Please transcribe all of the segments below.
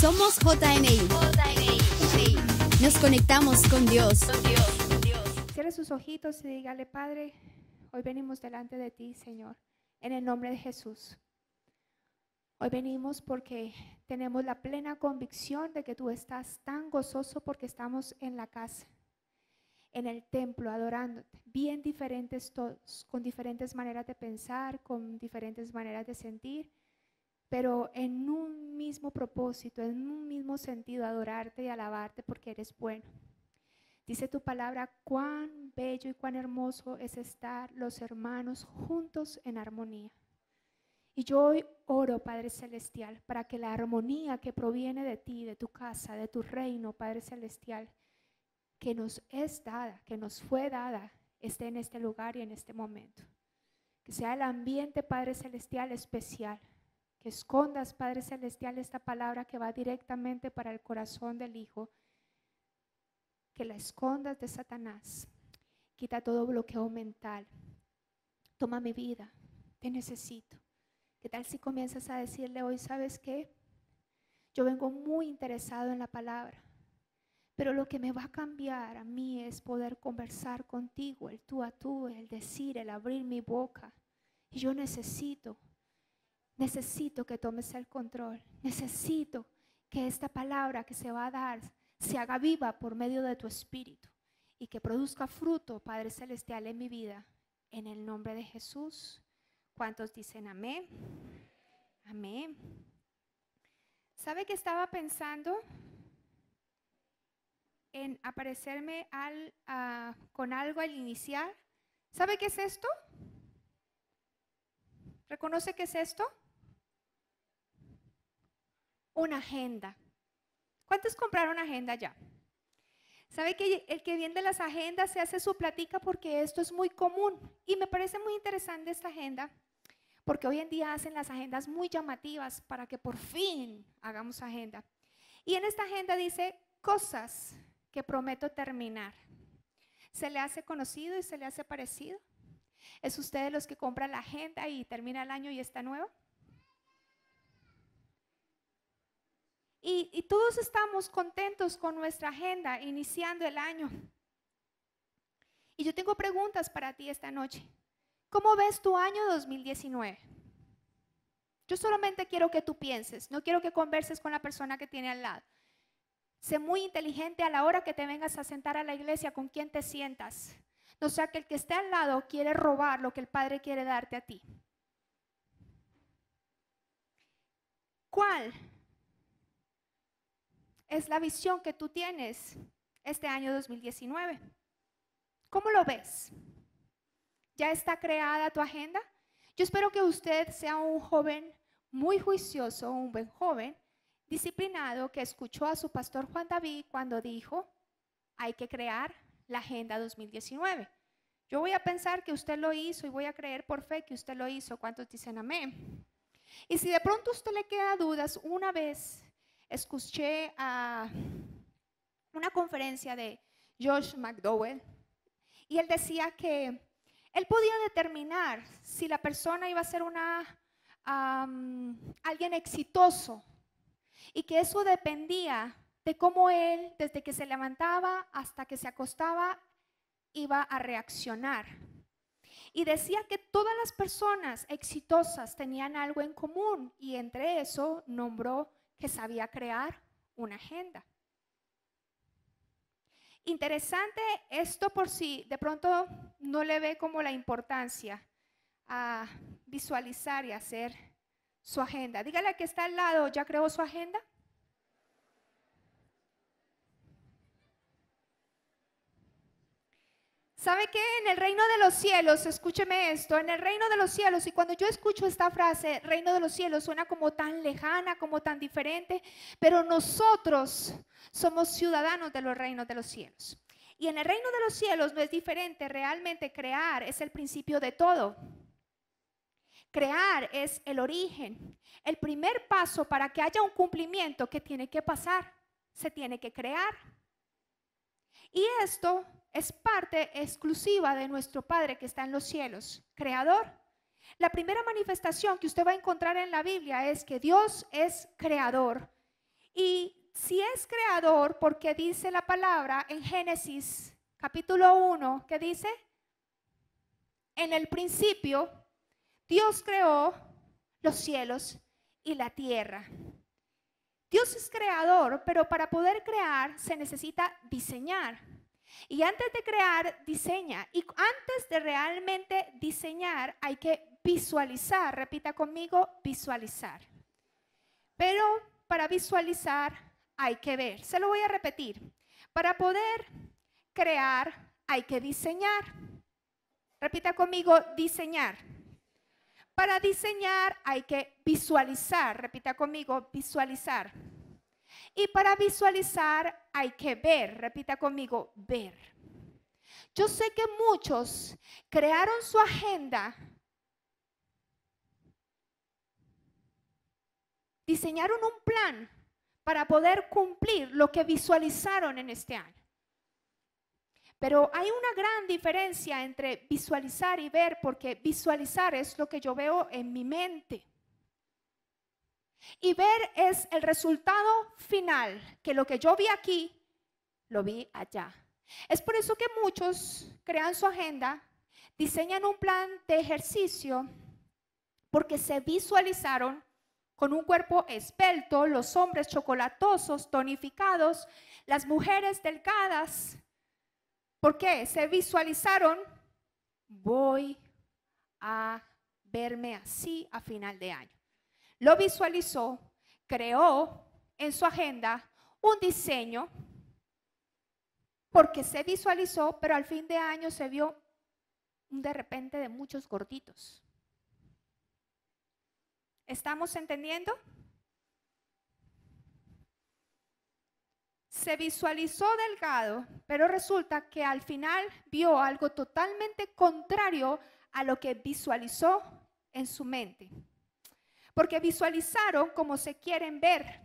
Somos JNI. Nos conectamos con Dios. Cierre sus ojitos y dígale: Padre, hoy venimos delante de ti, Señor, en el nombre de Jesús. Hoy venimos porque tenemos la plena convicción de que tú estás tan gozoso porque estamos en la casa, en el templo, adorándote, bien diferentes todos, con diferentes maneras de pensar, con diferentes maneras de sentir, pero en un mismo propósito, en un mismo sentido, adorarte y alabarte porque eres bueno. Dice tu palabra: cuán bello y cuán hermoso es estar los hermanos juntos en armonía. Y yo hoy oro, Padre Celestial, para que la armonía que proviene de ti, de tu casa, de tu reino, Padre Celestial, que nos es dada, que nos fue dada, esté en este lugar y en este momento. Que sea el ambiente, Padre Celestial, especial. Que escondas, Padre Celestial, esta palabra que va directamente para el corazón del Hijo. Que la escondas de Satanás. Quita todo bloqueo mental. Toma mi vida, te necesito. ¿Qué tal si comienzas a decirle hoy: ¿sabes qué? Yo vengo muy interesado en la palabra, pero lo que me va a cambiar a mí es poder conversar contigo, el tú a tú, el decir, el abrir mi boca. Y yo necesito que tomes el control. Necesito que esta palabra que se va a dar se haga viva por medio de tu espíritu y que produzca fruto, Padre Celestial, en mi vida. En el nombre de Jesús. ¿Cuántos dicen amén? Amén. ¿Sabe que estaba pensando en aparecerme con algo al iniciar? ¿Sabe qué es esto? ¿Reconoce qué es esto? Una agenda. ¿Cuántos compraron agenda ya? ¿Sabe que el que vende las agendas se hace su platica porque esto es muy común? Y me parece muy interesante esta agenda, porque hoy en día hacen las agendas muy llamativas para que por fin hagamos agenda. Y en esta agenda dice: cosas que prometo terminar. ¿Se le hace conocido y se le hace parecido? ¿Es usted de los que compra la agenda y termina el año y está nueva? Y todos estamos contentos con nuestra agenda iniciando el año. Y yo tengo preguntas para ti esta noche. ¿Cómo ves tu año 2019? Yo solamente quiero que tú pienses, no quiero que converses con la persona que tiene al lado. Sé muy inteligente a la hora que te vengas a sentar a la iglesia, con quién te sientas. No sea que el que esté al lado quiere robar lo que el Padre quiere darte a ti. ¿Cuál es la visión que tú tienes este año 2019? ¿Cómo lo ves? ¿Ya está creada tu agenda? Yo espero que usted sea un joven muy juicioso, un buen joven, disciplinado, que escuchó a su pastor Juan David cuando dijo: hay que crear la agenda 2019. Yo voy a pensar que usted lo hizo y voy a creer por fe que usted lo hizo. ¿Cuántos dicen amén? Y si de pronto a usted le queda dudas, una vez escuché a una conferencia de Josh McDowell y él decía que él podía determinar si la persona iba a ser alguien exitoso y que eso dependía de cómo él, desde que se levantaba hasta que se acostaba, iba a reaccionar. Y decía que todas las personas exitosas tenían algo en común, y entre eso nombró que sabía crear una agenda. Interesante esto, por si de pronto no le ve como la importancia a visualizar y hacer su agenda. Dígale que está al lado: ¿ya creó su agenda? ¿Sabe qué? En el reino de los cielos, escúcheme esto, en el reino de los cielos, y cuando yo escucho esta frase, reino de los cielos, suena como tan lejana, como tan diferente, pero nosotros somos ciudadanos de los reinos de los cielos. Y en el reino de los cielos no es diferente, realmente crear es el principio de todo. Crear es el origen, el primer paso para que haya un cumplimiento. ¿Qué tiene que pasar? Se tiene que crear. Y esto es parte exclusiva de nuestro Padre que está en los cielos, creador. La primera manifestación que usted va a encontrar en la Biblia es que Dios es creador. Y si es creador, porque dice la palabra en Génesis capítulo 1, que dice, en el principio Dios creó los cielos y la tierra. Dios es creador, pero para poder crear se necesita diseñar. Y antes de crear, diseña. Y antes de realmente diseñar, hay que visualizar. Repita conmigo, visualizar. Pero para visualizar hay que ver. Se lo voy a repetir. Para poder crear hay que diseñar. Repita conmigo, diseñar. Para diseñar hay que visualizar. Repita conmigo, visualizar. Y para visualizar hay que ver. Repita conmigo, ver. Yo sé que muchos crearon su agenda, diseñaron un plan para poder cumplir lo que visualizaron en este año. Pero hay una gran diferencia entre visualizar y ver, porque visualizar es lo que yo veo en mi mente. Y ver es el resultado final, que lo que yo vi aquí, lo vi allá. Es por eso que muchos crean su agenda, diseñan un plan de ejercicio, porque se visualizaron con un cuerpo esbelto, los hombres chocolatosos, tonificados, las mujeres delgadas. ¿Por qué? Se visualizaron, voy a verme así a final de año. Lo visualizó, creó en su agenda un diseño, porque se visualizó, pero al fin de año se vio de repente de muchos gorditos. ¿Estamos entendiendo? Se visualizó delgado, pero resulta que al final vio algo totalmente contrario a lo que visualizó en su mente. Porque visualizaron como se quieren ver,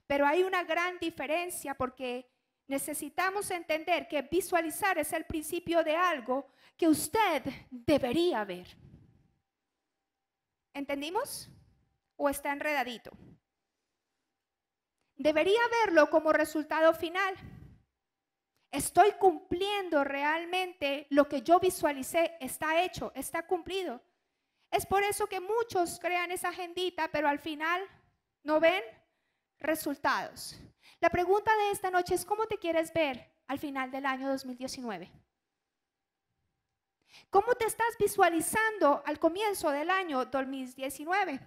pero hay una gran diferencia, porque necesitamos entender que visualizar es el principio de algo que usted debería ver. ¿Entendimos? ¿O está enredadito? Debería verlo como resultado final. Estoy cumpliendo realmente lo que yo visualicé, está hecho, está cumplido. Es por eso que muchos crean esa agendita, pero al final no ven resultados. La pregunta de esta noche es: ¿cómo te quieres ver al final del año 2019? ¿Cómo te estás visualizando al comienzo del año 2019?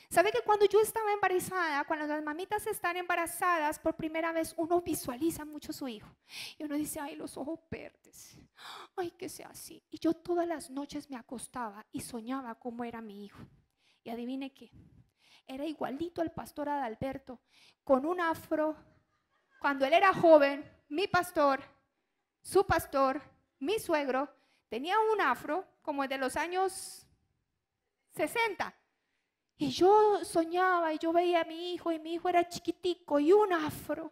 ¿Sabe que cuando yo estaba embarazada, cuando las mamitas están embarazadas por primera vez, uno visualiza mucho a su hijo? Y uno dice, ay, los ojos verdes, ay, que sea así. Y yo todas las noches me acostaba y soñaba cómo era mi hijo. Y adivine qué, era igualito al pastor Adalberto, con un afro. Cuando él era joven, mi pastor, su pastor, mi suegro, tenía un afro como el de los años 60. Y yo soñaba y yo veía a mi hijo, y mi hijo era chiquitico y un afro.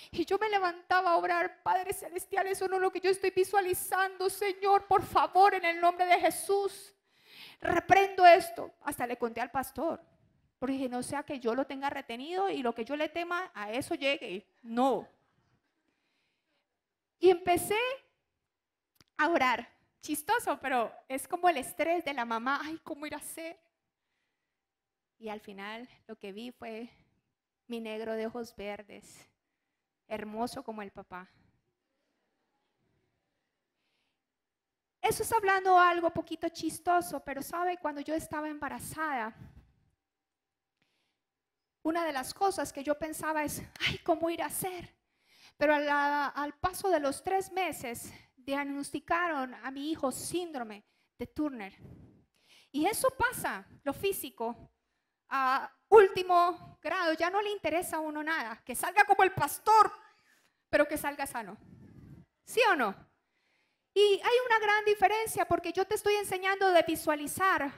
Y yo me levantaba a orar, Padre Celestial, eso no es lo que yo estoy visualizando, Señor, por favor, en el nombre de Jesús. Reprendo esto. Hasta le conté al pastor, porque dije, no sea que yo lo tenga retenido y lo que yo le tema a eso llegue. No. Y empecé a orar. Chistoso, pero es como el estrés de la mamá. Ay, ¿cómo ir a hacer? Y al final lo que vi fue mi negro de ojos verdes, hermoso como el papá. Eso es hablando algo poquito chistoso, pero sabe, cuando yo estaba embarazada, una de las cosas que yo pensaba es, ay, ¿cómo ir a hacer? Pero al paso de los 3 meses, diagnosticaron a mi hijo síndrome de Turner. Y eso pasa, lo físico, a último grado, ya no le interesa a uno nada, que salga como el pastor, pero que salga sano. ¿Sí o no? Y hay una gran diferencia, porque yo te estoy enseñando de visualizar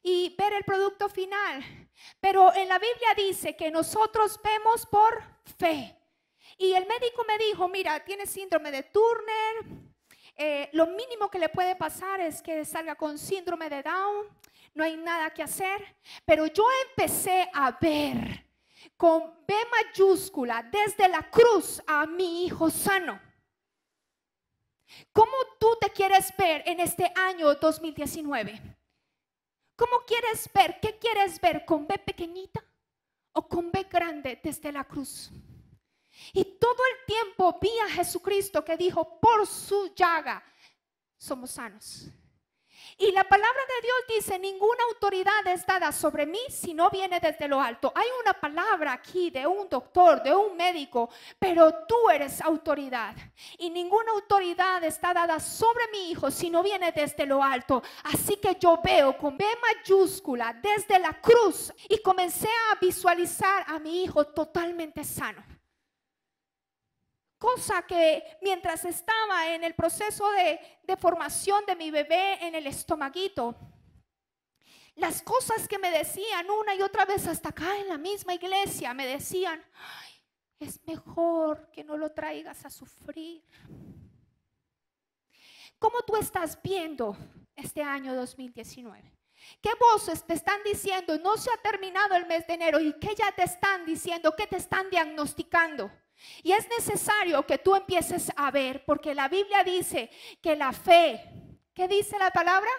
y ver el producto final, pero en la Biblia dice que nosotros vemos por fe. Y el médico me dijo, mira, tiene síndrome de Turner, lo mínimo que le puede pasar es que salga con síndrome de Down. No hay nada que hacer, pero yo empecé a ver con B mayúscula, desde la cruz a mi hijo sano. ¿Cómo tú te quieres ver en este año 2019? ¿Cómo quieres ver? ¿Qué quieres ver? ¿Con B pequeñita o con B grande desde la cruz? Y todo el tiempo vi a Jesucristo que dijo, por su llaga somos sanos. Y la palabra de Dios dice, ninguna autoridad es dada sobre mí si no viene desde lo alto. Hay una palabra aquí de un doctor, de un médico, pero tú eres autoridad. Y ninguna autoridad está dada sobre mi hijo si no viene desde lo alto. Así que yo veo con B mayúscula desde la cruz y comencé a visualizar a mi hijo totalmente sano. Cosa que mientras estaba en el proceso de formación de mi bebé en el estomaguito, las cosas que me decían una y otra vez hasta acá en la misma iglesia, me decían, ay, es mejor que no lo traigas a sufrir. ¿Cómo tú estás viendo este año 2019? ¿Qué voces te están diciendo? No se ha terminado el mes de enero. ¿Y qué ya te están diciendo? ¿Qué te están diagnosticando? Y es necesario que tú empieces a ver, porque la Biblia dice que la fe, ¿qué dice la palabra?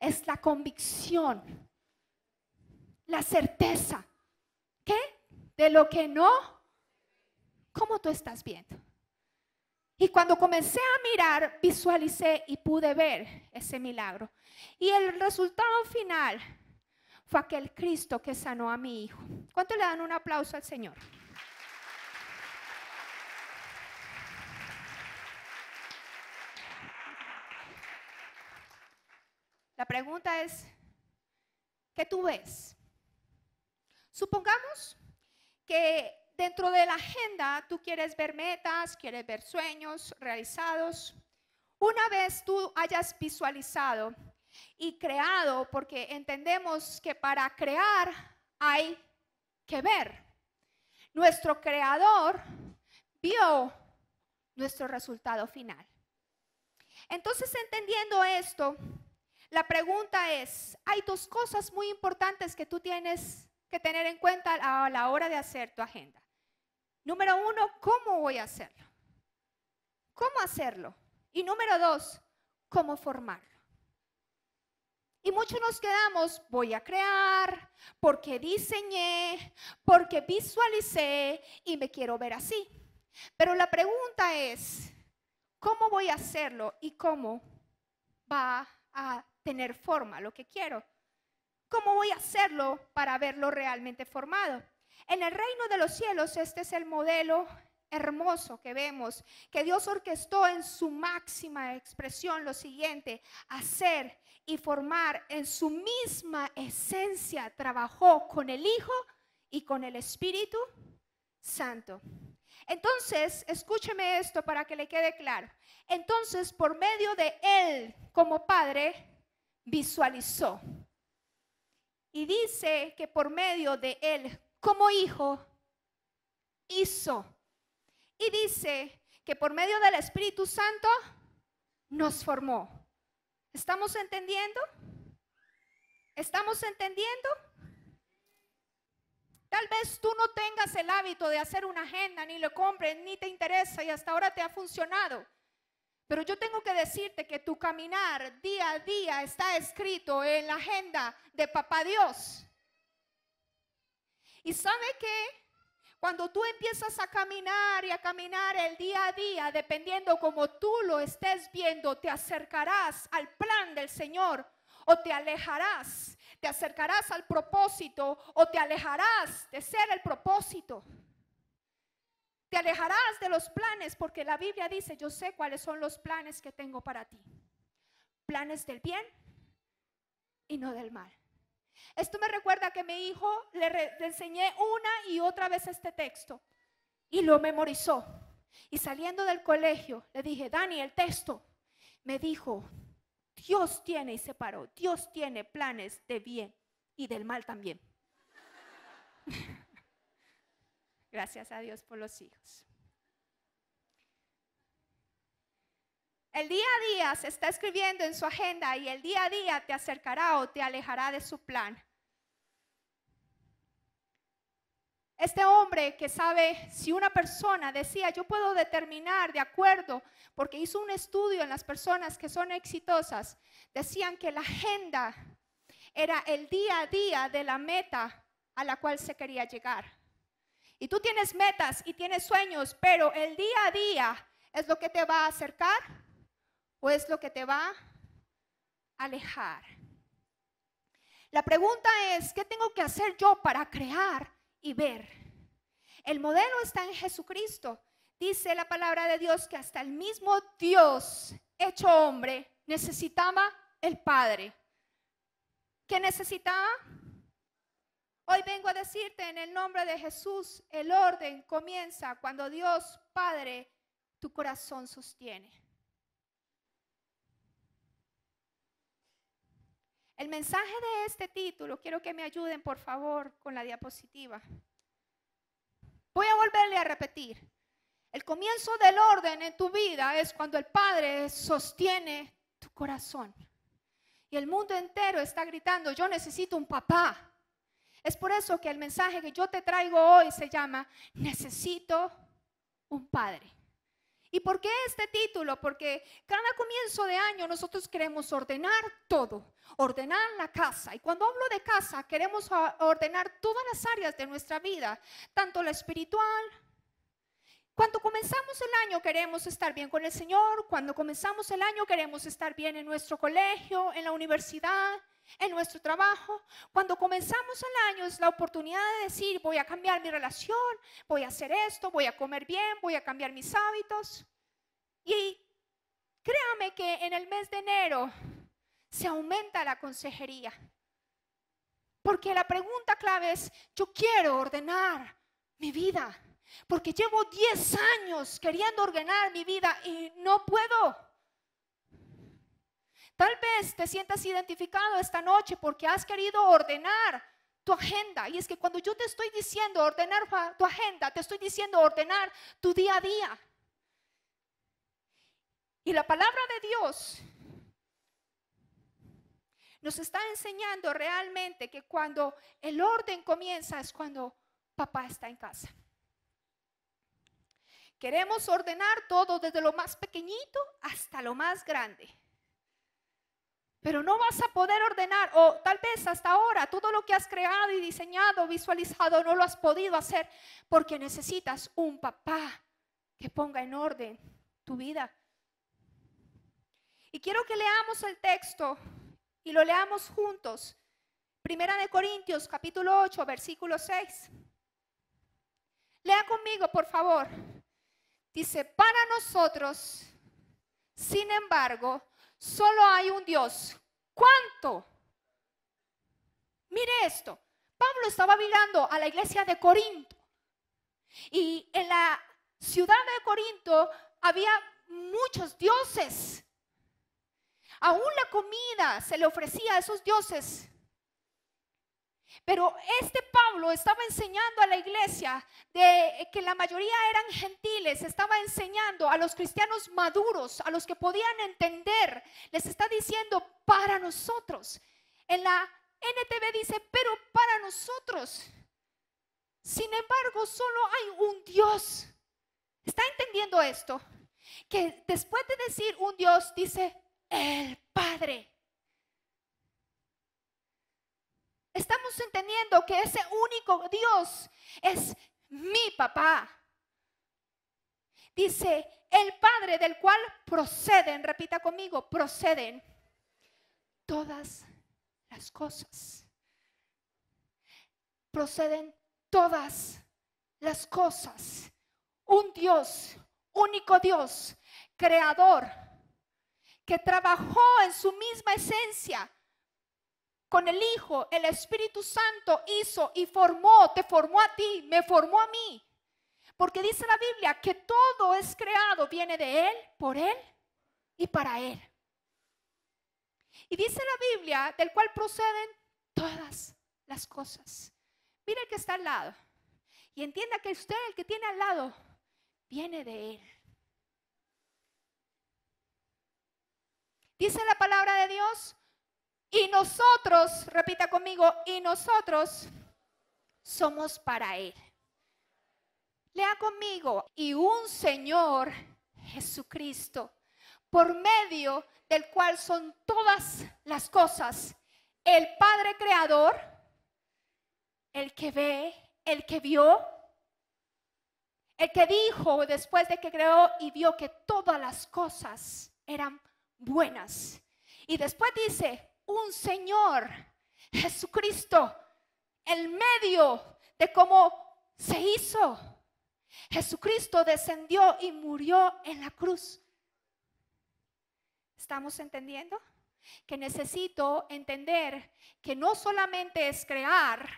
Es la convicción, la certeza. ¿Qué? De lo que no. ¿Cómo tú estás viendo? Y cuando comencé a mirar, visualicé y pude ver ese milagro. Y el resultado final fue aquel Cristo que sanó a mi hijo. ¿Cuánto le dan un aplauso al Señor? La pregunta es, ¿qué tú ves? Supongamos que dentro de la agenda tú quieres ver metas, quieres ver sueños realizados. Una vez tú hayas visualizado y creado, porque entendemos que para crear hay que ver. Nuestro creador vio nuestro resultado final. Entonces, entendiendo esto, la pregunta es, hay dos cosas muy importantes que tú tienes que tener en cuenta a la hora de hacer tu agenda. Número uno, ¿cómo voy a hacerlo? ¿Cómo hacerlo? Y número dos, ¿cómo formarlo? Y muchos nos quedamos, voy a crear, porque diseñé, porque visualicé y me quiero ver así. Pero la pregunta es, ¿cómo voy a hacerlo y cómo va a tener forma lo que quiero? ¿Cómo voy a hacerlo para verlo realmente formado? En el reino de los cielos, este es el modelo hermoso que vemos, que Dios orquestó en su máxima expresión lo siguiente: hacer y formar en su misma esencia. Trabajó con el Hijo y con el Espíritu Santo. Entonces, escúcheme esto para que le quede claro. Entonces, por medio de Él como Padre, visualizó. Y dice que por medio de Él como Hijo, hizo. Y dice que por medio del Espíritu Santo nos formó. ¿Estamos entendiendo? ¿Estamos entendiendo? Tal vez tú no tengas el hábito de hacer una agenda, ni lo compres, ni te interesa y hasta ahora te ha funcionado. Pero yo tengo que decirte que tu caminar día a día está escrito en la agenda de Papá Dios. ¿Y sabe qué? Cuando tú empiezas a caminar y a caminar el día a día, dependiendo como tú lo estés viendo, te acercarás al plan del Señor o te alejarás. Te acercarás al propósito o te alejarás de ser el propósito. Te alejarás de los planes, porque la Biblia dice, yo sé cuáles son los planes que tengo para ti. Planes del bien y no del mal. Esto me recuerda que mi hijo le enseñé una y otra vez este texto y lo memorizó. Y saliendo del colegio le dije, Dani, el texto. Me dijo, Dios tiene, y se paró, Dios tiene planes de bien y del mal también. Gracias a Dios por los hijos. El día a día se está escribiendo en su agenda y el día a día te acercará o te alejará de su plan. Este hombre que sabe si una persona decía, yo puedo determinar de acuerdo, porque hizo un estudio en las personas que son exitosas, decían que la agenda era el día a día de la meta a la cual se quería llegar. Y tú tienes metas y tienes sueños, pero el día a día es lo que te va a acercar o es lo que te va a alejar. La pregunta es, ¿qué tengo que hacer yo para crear y ver? El modelo está en Jesucristo. Dice la palabra de Dios que hasta el mismo Dios hecho hombre necesitaba el Padre. ¿Qué necesitaba? Hoy vengo a decirte en el nombre de Jesús, el orden comienza cuando Dios Padre tu corazón sostiene. El mensaje de este título, quiero que me ayuden por favor con la diapositiva. Voy a volverle a repetir. El comienzo del orden en tu vida es cuando el Padre sostiene tu corazón. Y el mundo entero está gritando, yo necesito un papá. Es por eso que el mensaje que yo te traigo hoy se llama, necesito un padre. ¿Y por qué este título? Porque cada comienzo de año nosotros queremos ordenar todo, ordenar la casa. Y cuando hablo de casa, queremos ordenar todas las áreas de nuestra vida, tanto la espiritual. Cuando comenzamos el año queremos estar bien con el Señor. Cuando comenzamos el año queremos estar bien en nuestro colegio, en la universidad, en nuestro trabajo. Cuando comenzamos el año es la oportunidad de decir, voy a cambiar mi relación, voy a hacer esto, voy a comer bien, voy a cambiar mis hábitos. Y créame que en el mes de enero se aumenta la consejería. Porque la pregunta clave es, yo quiero ordenar mi vida. Porque llevo 10 años queriendo ordenar mi vida y no puedo. Tal vez te sientas identificado esta noche porque has querido ordenar tu agenda. Y es que cuando yo te estoy diciendo ordenar tu agenda, te estoy diciendo ordenar tu día a día. Y la palabra de Dios nos está enseñando realmente que cuando el orden comienza es cuando papá está en casa. Queremos ordenar todo desde lo más pequeñito hasta lo más grande. Pero no vas a poder ordenar, o tal vez hasta ahora, todo lo que has creado y diseñado, visualizado, no lo has podido hacer porque necesitas un papá que ponga en orden tu vida. Y quiero que leamos el texto y lo leamos juntos. Primera de Corintios, capítulo 8, versículo 6. Lea conmigo, por favor. Dice, para nosotros, sin embargo, solo hay un Dios. ¿Cuánto? Mire esto. Pablo estaba mirando a la iglesia de Corinto. Y en la ciudad de Corinto había muchos dioses. Aún la comida se le ofrecía a esos dioses. Pero este Pablo estaba enseñando a la iglesia de que la mayoría eran gentiles, estaba enseñando a los cristianos maduros, a los que podían entender, les está diciendo para nosotros. En la NTV dice, pero para nosotros. Sin embargo, solo hay un Dios. ¿Está entendiendo esto? Que después de decir un Dios, dice el Padre. Estamos entendiendo que ese único Dios es mi papá. Dice, el Padre del cual proceden, repita conmigo, proceden todas las cosas. Proceden todas las cosas. Un Dios, único Dios, creador, que trabajó en su misma esencia. Con el Hijo, el Espíritu Santo hizo y formó, te formó a ti, me formó a mí. Porque dice la Biblia que todo es creado, viene de Él, por Él y para Él. Y dice la Biblia, del cual proceden todas las cosas. Mira el que está al lado y entienda que usted, el que tiene al lado, viene de Él. Dice la palabra de Dios. Y nosotros, repita conmigo, y nosotros somos para Él. Lea conmigo. Y un Señor Jesucristo, por medio del cual son todas las cosas, el Padre Creador, el que ve, el que vio, el que dijo después de que creó y vio que todas las cosas eran buenas. Y después dice, un Señor Jesucristo, el medio de cómo se hizo. Jesucristo descendió y murió en la cruz. ¿Estamos entendiendo? Que necesito entender que no solamente es crear,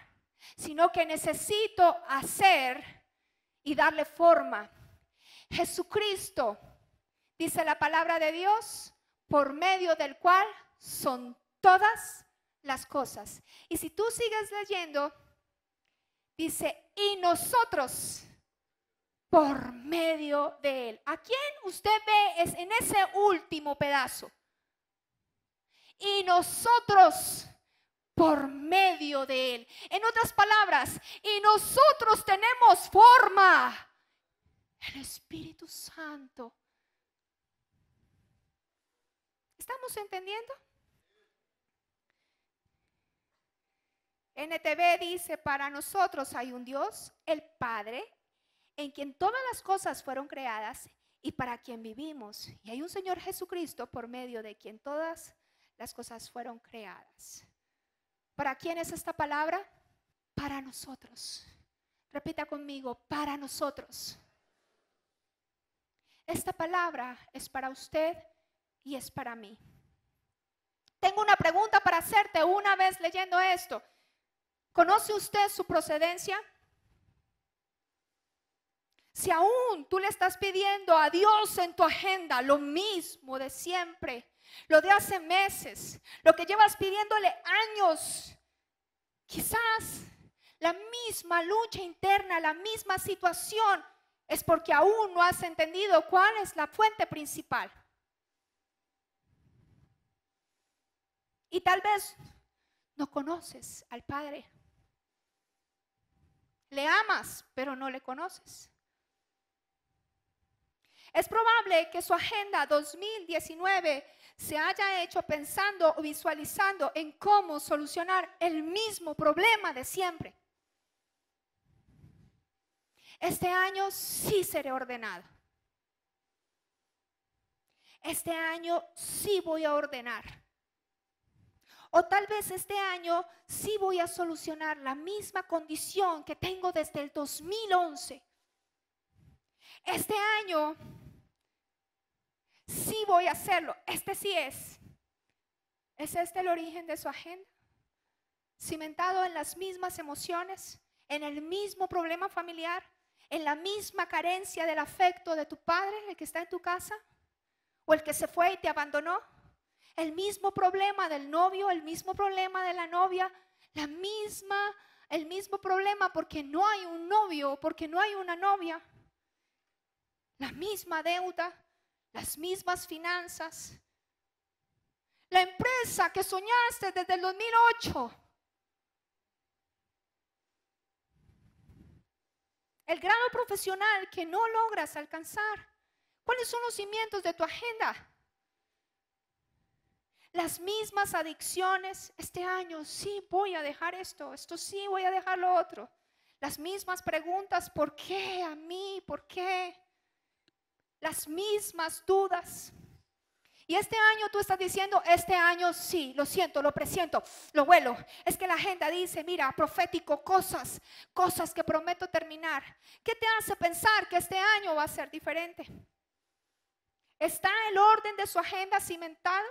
sino que necesito hacer y darle forma. Jesucristo, dice la palabra de Dios, por medio del cual son todas las cosas. Y si tú sigues leyendo, dice, y nosotros por medio de él. ¿A quién usted ve es en ese último pedazo? Y nosotros por medio de él. En otras palabras, y nosotros tenemos forma. El Espíritu Santo. ¿Estamos entendiendo? NTV dice, para nosotros hay un Dios, el Padre, en quien todas las cosas fueron creadas y para quien vivimos. Y hay un Señor Jesucristo por medio de quien todas las cosas fueron creadas. ¿Para quién es esta palabra? Para nosotros. Repita conmigo, para nosotros. Esta palabra es para usted y es para mí. Tengo una pregunta para hacerte una vez leyendo esto. ¿Conoce usted su procedencia? Si aún tú le estás pidiendo a Dios en tu agenda lo mismo de siempre, lo de hace meses, lo que llevas pidiéndole años, quizás la misma lucha interna, la misma situación, es porque aún no has entendido cuál es la fuente principal. Y tal vez no conoces al Padre. Le amas, pero no le conoces. Es probable que su agenda 2019 se haya hecho pensando o visualizando en cómo solucionar el mismo problema de siempre. Este año sí seré ordenado. Este año sí voy a ordenar. O tal vez este año sí voy a solucionar la misma condición que tengo desde el 2011. Este año sí voy a hacerlo. Este sí es. ¿Es este el origen de su agenda? Cimentado en las mismas emociones, en el mismo problema familiar, en la misma carencia del afecto de tu padre, el que está en tu casa, o el que se fue y te abandonó. El mismo problema del novio, el mismo problema de la novia, el mismo problema porque no hay un novio, porque no hay una novia. La misma deuda, las mismas finanzas. La empresa que soñaste desde el 2008. El grado profesional que no logras alcanzar. ¿Cuáles son los cimientos de tu agenda? Las mismas adicciones. Este año sí voy a dejar esto sí voy a dejar lo otro. Las mismas preguntas, ¿por qué a mí? ¿Por qué? Las mismas dudas. Y este año tú estás diciendo, este año sí, lo siento, lo presiento, lo huelo. Es que la agenda dice, mira, profético, cosas que prometo terminar. ¿Qué te hace pensar que este año va a ser diferente? ¿Está el orden de su agenda cimentado?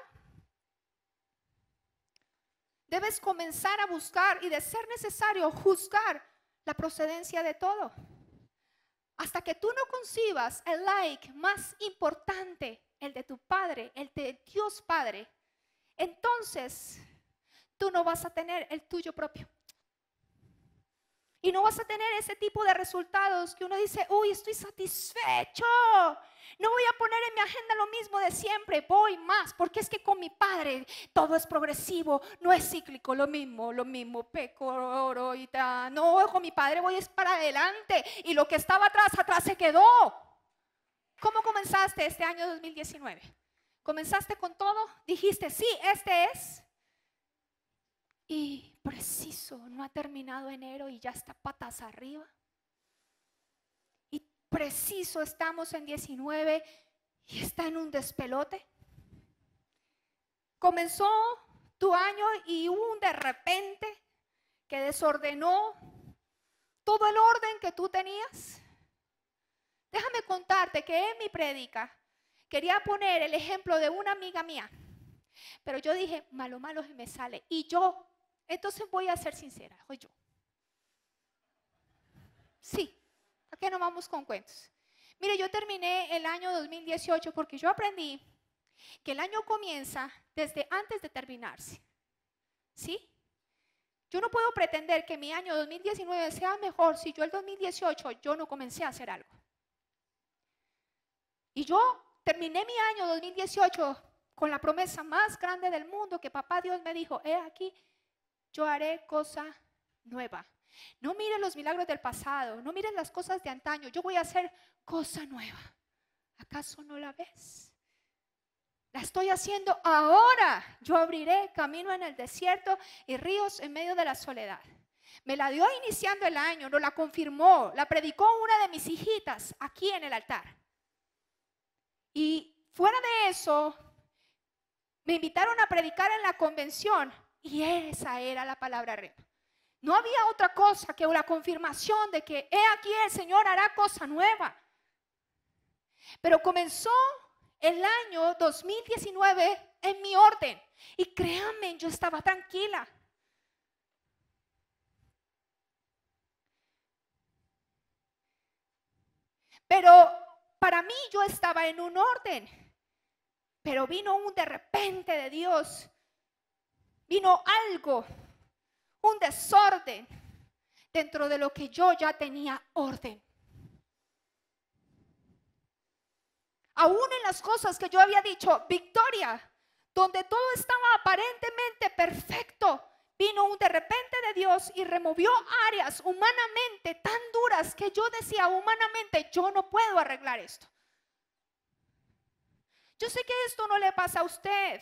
Debes comenzar a buscar y de ser necesario juzgar la procedencia de todo. Hasta que tú no concibas el like más importante, el de tu Padre, el de Dios Padre, entonces tú no vas a tener el tuyo propio. Y no vas a tener ese tipo de resultados que uno dice, uy, estoy satisfecho. No voy a poner en mi agenda lo mismo de siempre, voy más, porque es que con mi Padre todo es progresivo, no es cíclico, lo mismo, peco, oro y tal. No, puedo con mi Padre, voy es para adelante. Y lo que estaba atrás, atrás se quedó. ¿Cómo comenzaste este año 2019? ¿Comenzaste con todo? Dijiste, sí, este es. Y preciso, no ha terminado enero y ya está patas arriba. Y preciso, estamos en 19 y está en un despelote. Comenzó tu año y hubo un de repente que desordenó todo el orden que tú tenías. Déjame contarte que en mi prédica quería poner el ejemplo de una amiga mía, pero yo dije, malo se me sale. Y yo, entonces voy a ser sincera, soy yo. Sí, ¿a qué no vamos con cuentos? Mire, yo terminé el año 2018 porque yo aprendí que el año comienza desde antes de terminarse. ¿Sí? Yo no puedo pretender que mi año 2019 sea mejor si yo el 2018 yo no comencé a hacer algo. Y yo terminé mi año 2018 con la promesa más grande del mundo que papá Dios me dijo, he aquí, yo haré cosa nueva. No mires los milagros del pasado, no mires las cosas de antaño, yo voy a hacer cosa nueva. ¿Acaso no la ves? La estoy haciendo ahora. Yo abriré camino en el desierto y ríos en medio de la soledad. Me la dio iniciando el año, no la confirmó, la predicó una de mis hijitas aquí en el altar. Y fuera de eso, me invitaron a predicar en la convención y esa era la palabra rema. No había otra cosa que la confirmación de que he aquí el Señor hará cosa nueva. Pero comenzó el año 2019 en mi orden y créanme, yo estaba tranquila. Pero para mí yo estaba en un orden, pero vino un de repente de Dios, vino algo, un desorden dentro de lo que yo ya tenía orden. Aún en las cosas que yo había dicho, victoria, donde todo estaba aparentemente perfecto, vino un de repente de Dios y removió áreas humanamente tan duras que yo decía humanamente, yo no puedo arreglar esto. Yo sé que esto no le pasa a usted.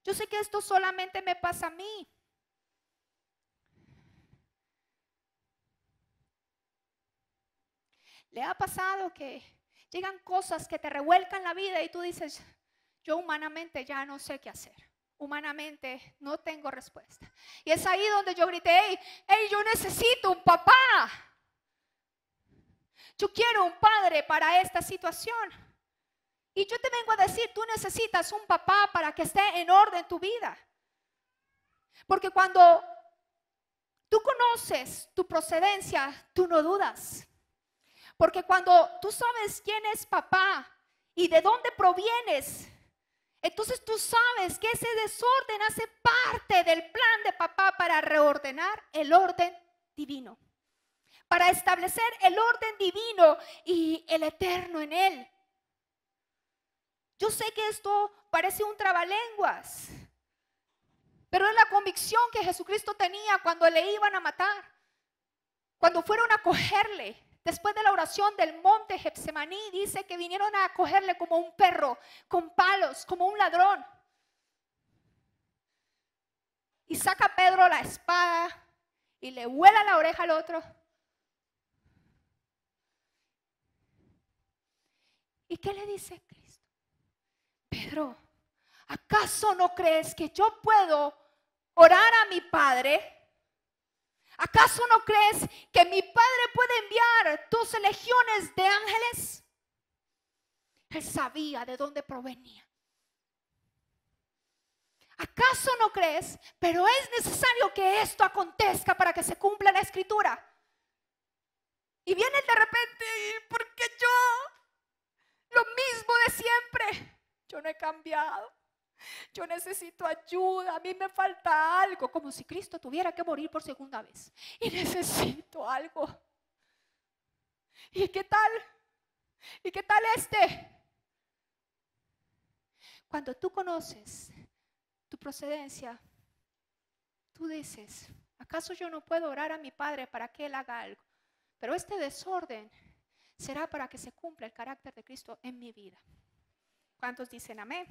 Yo sé que esto solamente me pasa a mí. ¿Le ha pasado que llegan cosas que te revuelcan la vida y tú dices, yo humanamente ya no sé qué hacer? Humanamente no tengo respuesta. Y es ahí donde yo grité, hey, yo necesito un papá. Yo quiero un padre para esta situación. Y yo te vengo a decir, tú necesitas un papá para que esté en orden tu vida. Porque cuando tú conoces tu procedencia, tú no dudas. Porque cuando tú sabes quién es papá y de dónde provienes, entonces tú sabes que ese desorden hace parte del plan de papá para reordenar el orden divino. Para establecer el orden divino y el eterno en él. Yo sé que esto parece un trabalenguas, pero es la convicción que Jesucristo tenía cuando le iban a matar. Cuando fueron a cogerle, después de la oración del monte Getsemaní, dice que vinieron a cogerle como un perro, con palos, como un ladrón. Y saca Pedro la espada y le vuela la oreja al otro. ¿Y qué le dice Cristo? Pedro, ¿acaso no crees que yo puedo orar a mi Padre? ¿Acaso no crees que mi Padre puede enviar 12 legiones de ángeles? Él sabía de dónde provenía. ¿Acaso no crees? Pero es necesario que esto acontezca para que se cumpla la escritura. Y viene de repente, porque yo, lo mismo de siempre, yo no he cambiado. Yo necesito ayuda, a mí me falta algo, como si Cristo tuviera que morir por segunda vez. Y necesito algo. ¿Y qué tal? ¿Y qué tal este? Cuando tú conoces tu procedencia, tú dices, ¿Acaso yo no puedo orar a mi Padre para que Él haga algo? Pero este desorden será para que se cumpla el carácter de Cristo en mi vida. ¿Cuántos dicen amén?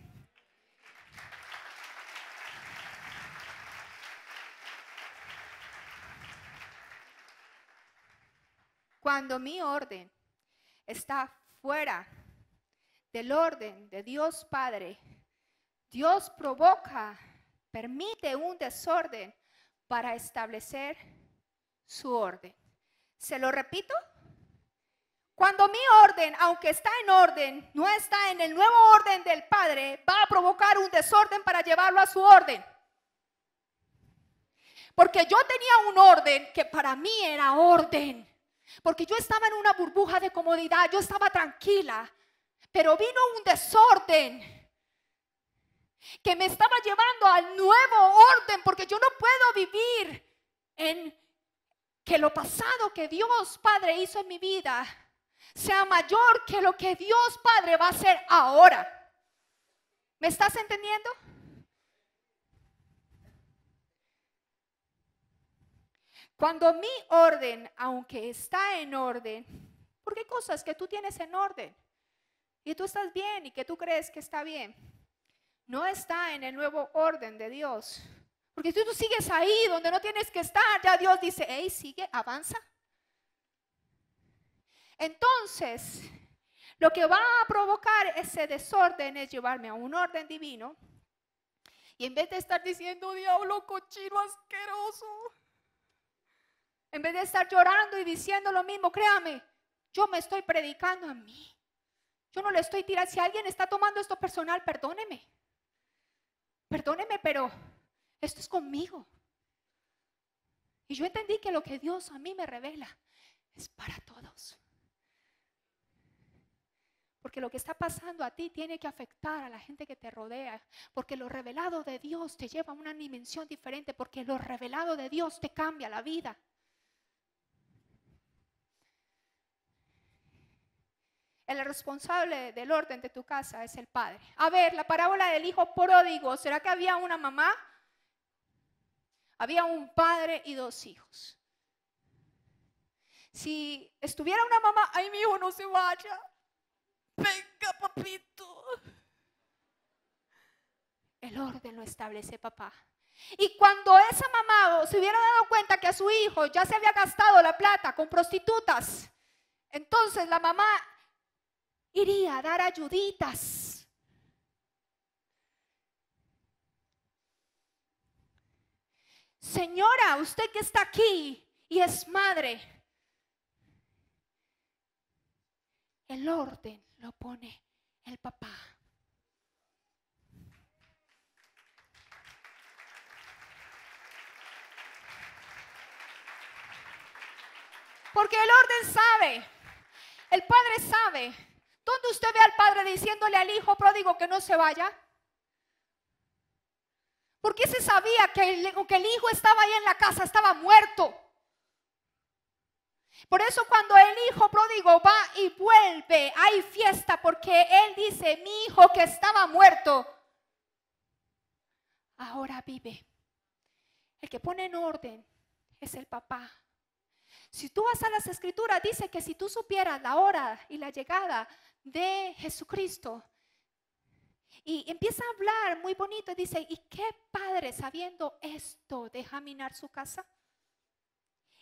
Cuando mi orden está fuera del orden de Dios Padre, Dios provoca, permite un desorden para establecer su orden. ¿Se lo repito? Cuando mi orden, aunque está en orden, no está en el nuevo orden del Padre, va a provocar un desorden para llevarlo a su orden. Porque yo tenía un orden que para mí era orden. Porque yo estaba en una burbuja de comodidad, yo estaba tranquila. Pero vino un desorden que me estaba llevando al nuevo orden. Porque yo no puedo vivir en que lo pasado que Dios Padre hizo en mi vida sea mayor que lo que Dios Padre va a hacer ahora. ¿Me estás entendiendo? Cuando mi orden, aunque está en orden, porque hay cosas que tú tienes en orden y tú estás bien y que tú crees que está bien, no está en el nuevo orden de Dios. Porque tú sigues ahí donde no tienes que estar, ya Dios dice, hey, sigue, avanza. Entonces, lo que va a provocar ese desorden es llevarme a un orden divino. Y en vez de estar diciendo, diablo, cochino, asqueroso, en vez de estar llorando y diciendo lo mismo, créame, yo me estoy predicando a mí. Yo no le estoy tirando. Si alguien está tomando esto personal, perdóneme. Perdóneme, pero esto es conmigo. Y yo entendí que lo que Dios a mí me revela es para todos. Porque lo que está pasando a ti tiene que afectar a la gente que te rodea. Porque lo revelado de Dios te lleva a una dimensión diferente. Porque lo revelado de Dios te cambia la vida. El responsable del orden de tu casa es el padre. A ver, la parábola del hijo pródigo. ¿Será que había una mamá? Había un padre y dos hijos. Si estuviera una mamá, ay, mi hijo no se vaya. Venga, papito. El orden lo establece papá. Y cuando esa mamá se hubiera dado cuenta que a su hijo ya se había gastado la plata con prostitutas, entonces la mamá iría a dar ayuditas. Señora, usted que está aquí y es madre, el orden lo pone el papá. Porque el orden sabe, el padre sabe. ¿Dónde usted ve al padre diciéndole al hijo pródigo que no se vaya? Porque se sabía que el hijo estaba ahí en la casa, estaba muerto. Por eso cuando el hijo pródigo va y vuelve, hay fiesta, porque él dice, mi hijo que estaba muerto, ahora vive. El que pone en orden es el papá. Si tú vas a las escrituras, dice que si tú supieras la hora y la llegada de Jesucristo, y empieza a hablar muy bonito, dice, ¿y qué padre sabiendo esto deja minar su casa?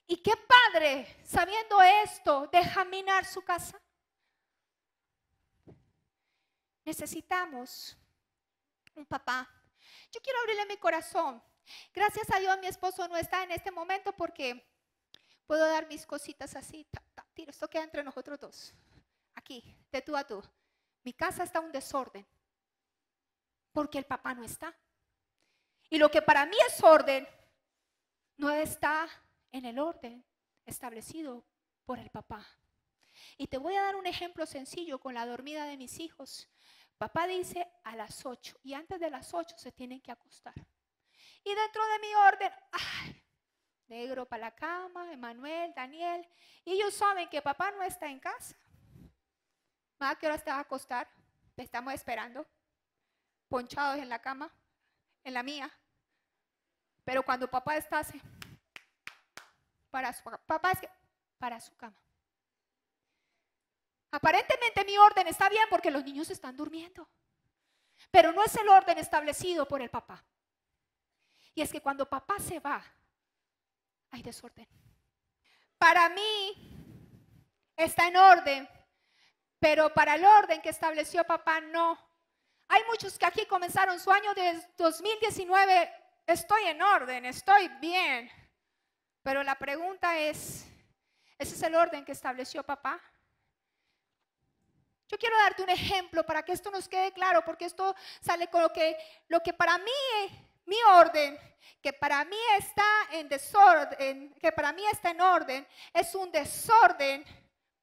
¿Y qué padre sabiendo esto deja minar su casa? Necesitamos un papá. Yo quiero abrirle mi corazón. Gracias a Dios mi esposo no está en este momento porque puedo dar mis cositas así. Tiro, esto queda entre nosotros dos. Aquí, de tú a tú. Mi casa está un desorden porque el papá no está. Y lo que para mí es orden no está en el orden establecido por el papá. Y te voy a dar un ejemplo sencillo con la dormida de mis hijos. Papá dice a las 8 y antes de las 8 se tienen que acostar. Y dentro de mi orden, negro para la cama, Emanuel, Daniel, y ellos saben que papá no está en casa. ¿A qué hora te vas a acostar? Te estamos esperando, ponchados en la cama, en la mía. Pero cuando papá está así, para su papá, es que para su cama. Aparentemente mi orden está bien porque los niños están durmiendo, pero no es el orden establecido por el papá. Y es que cuando papá se va, hay desorden. Para mí está en orden, pero para el orden que estableció papá no. Hay muchos que aquí comenzaron su año de 2019, estoy en orden, estoy bien. Pero la pregunta es, ¿ese es el orden que estableció papá? Yo quiero darte un ejemplo para que esto nos quede claro, porque esto sale con lo que para mí, mi orden, que para mí está en desorden, que para mí está en orden, es un desorden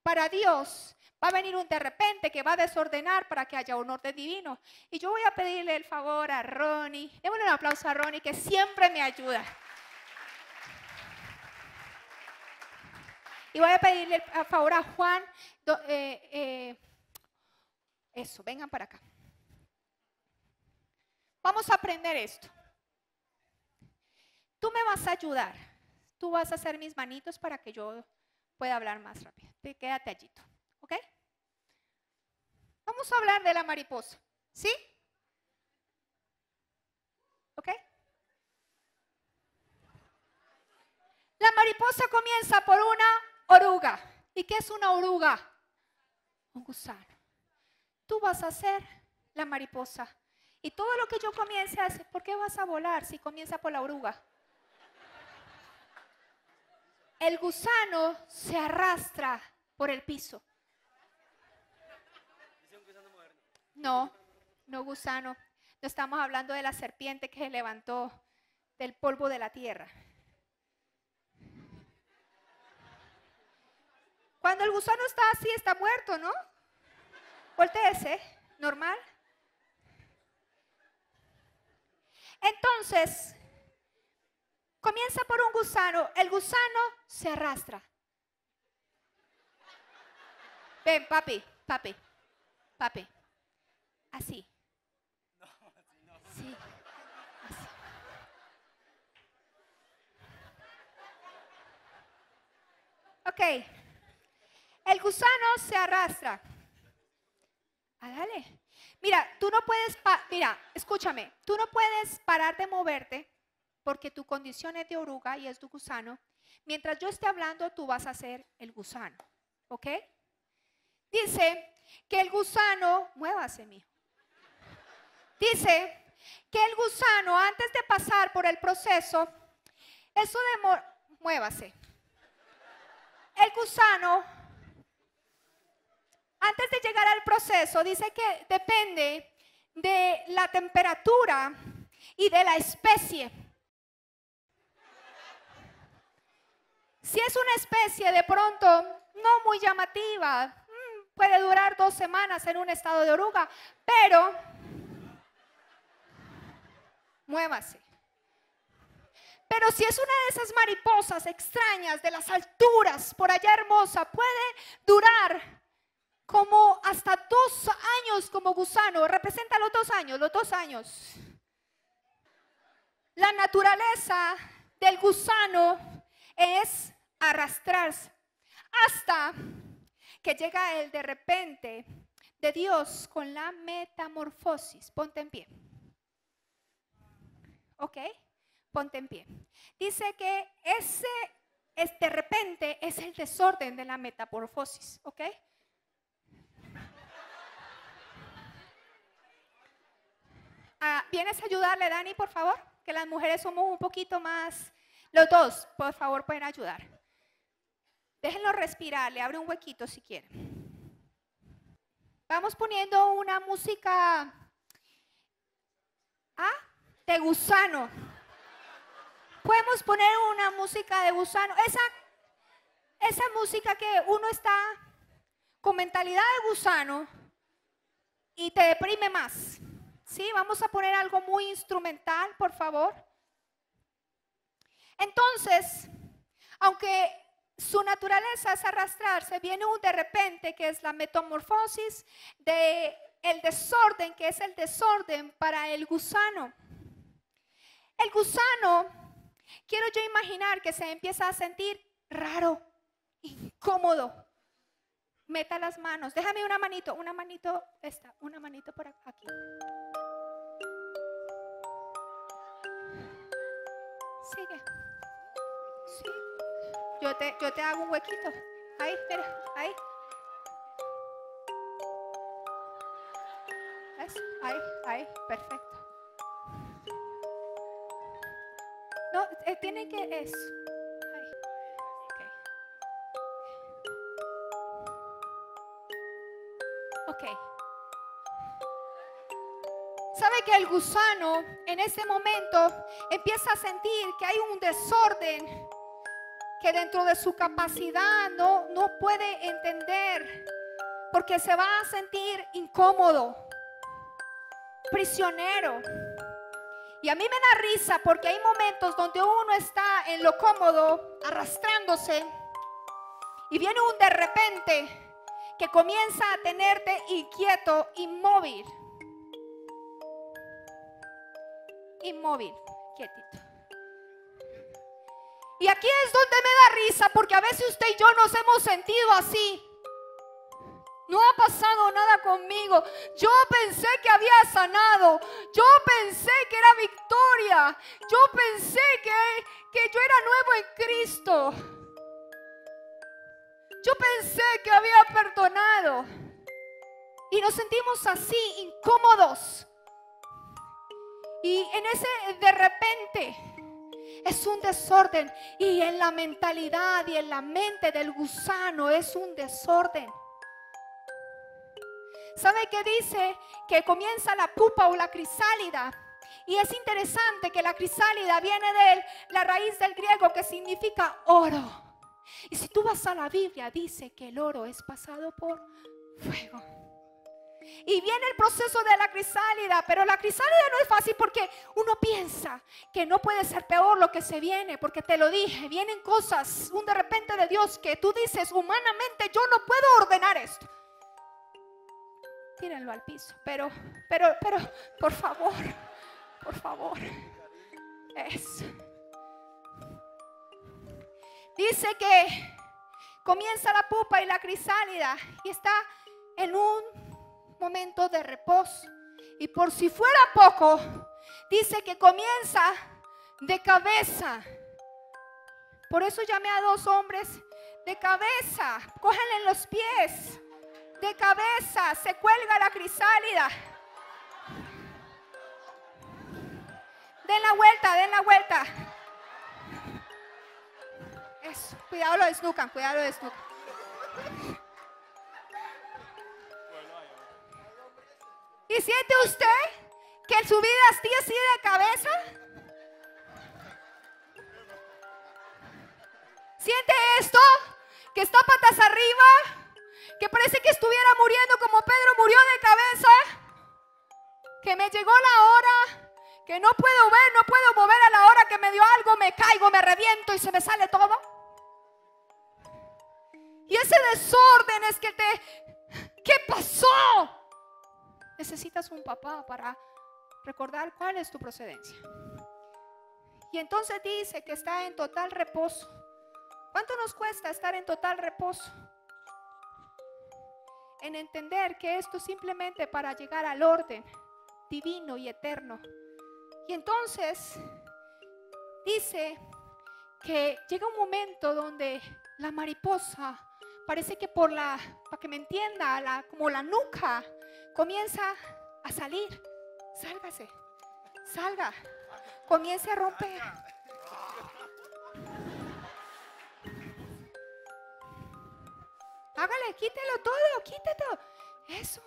para Dios. Va a venir un de repente que va a desordenar para que haya un orden divino. Y yo voy a pedirle el favor a Ronnie. Démosle un aplauso a Ronnie, que siempre me ayuda. Y voy a pedirle el favor a Juan. Eso, vengan para acá. Vamos a aprender esto. Tú me vas a ayudar. Tú vas a hacer mis manitos para que yo pueda hablar más rápido. Quédate allí, ¿ok? Vamos a hablar de la mariposa, ¿sí? ¿Ok? La mariposa comienza por una oruga. ¿Y qué es una oruga? Un gusano. Tú vas a ser la mariposa. Y todo lo que yo comience a hacer, ¿por qué vas a volar si comienza por la oruga? El gusano se arrastra por el piso. No, no gusano. No estamos hablando de la serpiente que se levantó del polvo de la tierra. Cuando el gusano está así, está muerto, ¿no? Voltéese, normal. Entonces, comienza por un gusano. El gusano se arrastra. Ven, papi. Así. Sí, así. Ok. El gusano se arrastra. Dale. Mira, tú no puedes, escúchame, tú no puedes parar de moverte porque tu condición es de oruga y es tu gusano. Mientras yo esté hablando, tú vas a ser el gusano, ¿ok? Dice que el gusano, muévase, mijo. Dice que el gusano, antes de pasar por el proceso, muévase. El gusano, antes de llegar al proceso, dice que depende de la temperatura y de la especie. Si es una especie de pronto no muy llamativa, puede durar 2 semanas en un estado de oruga, pero muévase. Pero si es una de esas mariposas extrañas de las alturas, por allá hermosa, puede durar como hasta 2 años como gusano. Representa los 2 años, los 2 años. La naturaleza del gusano es arrastrarse hasta que llega el de repente de Dios con la metamorfosis. Ponte en pie. ¿Ok? Ponte en pie. Dice que ese de repente es el desorden de la metamorfosis. ¿Ok? ¿Vienes a ayudarle, Dani, por favor? Que las mujeres somos un poquito más. Los dos, por favor, pueden ayudar. Déjenlo respirar, le abre un huequito si quieren. Vamos poniendo una música de gusano. Podemos poner una música de gusano. Esa música que uno está con mentalidad de gusano y te deprime más. Sí, vamos a poner algo muy instrumental, por favor. Entonces, aunque su naturaleza es arrastrarse, viene un de repente que es la metamorfosis de el desorden, que es el desorden para el gusano. El gusano, quiero yo imaginar que se empieza a sentir raro, incómodo. Meta las manos. Déjame una manito esta, una manito por aquí. Sigue. Sí. Yo te hago un huequito. Ahí, mira, ahí. Eso, ahí, perfecto. No, tiene que eso. Ahí. Ok. ¿Sabe que el gusano en ese momento empieza a sentir que hay un desorden que dentro de su capacidad no puede entender, porque se va a sentir incómodo, prisionero? Y a mí me da risa porque hay momentos donde uno está en lo cómodo, arrastrándose, y viene un de repente que comienza a tenerte inquieto, inmóvil, quietito. Y aquí es donde me da risa, porque a veces usted y yo nos hemos sentido así. No ha pasado nada conmigo. Yo pensé que había sanado. Yo pensé que era victoria. Yo pensé que yo era nuevo en Cristo. Yo pensé que había perdonado. Y nos sentimos así, incómodos. Y en ese de repente es un desorden. Y en la mentalidad y en la mente del gusano es un desorden. ¿Sabe qué dice? Que comienza la pupa o la crisálida. Y es interesante que la crisálida viene de la raíz del griego que significa oro. Y si tú vas a la Biblia, dice que el oro es pasado por fuego. Y viene el proceso de la crisálida, pero la crisálida no es fácil porque uno piensa que no puede ser peor lo que se viene, porque te lo dije, vienen cosas, un de repente de Dios que tú dices, humanamente yo no puedo ordenar esto. Tírenlo al piso, pero, por favor, eso. Dice que comienza la pupa y la crisálida y está en un momento de reposo. Y por si fuera poco, dice que comienza de cabeza. Por eso llamé a 2 hombres de cabeza. Cójanle en los pies. De cabeza se cuelga la crisálida. Den la vuelta. Eso, cuidado lo desnucan. ¿Y siente usted que su vida esté así de cabeza? ¿Siente esto? Que está patas arriba. Que parece que estuviera muriendo como Pedro murió de cabeza. Que me llegó la hora. Que no puedo ver, no puedo mover a la hora que me dio algo. Me caigo, me reviento y se me sale todo. Y ese desorden es que ¿qué pasó? Necesitas un papá para recordar cuál es tu procedencia. Y entonces dice que está en total reposo. ¿Cuánto nos cuesta estar en total reposo? En entender que esto es simplemente para llegar al orden divino y eterno. Y entonces dice que llega un momento donde la mariposa parece que para que me entienda, como la nuca comienza a salir. Salga, comience a romper. Hágale, quítelo todo, quítelo. Eso.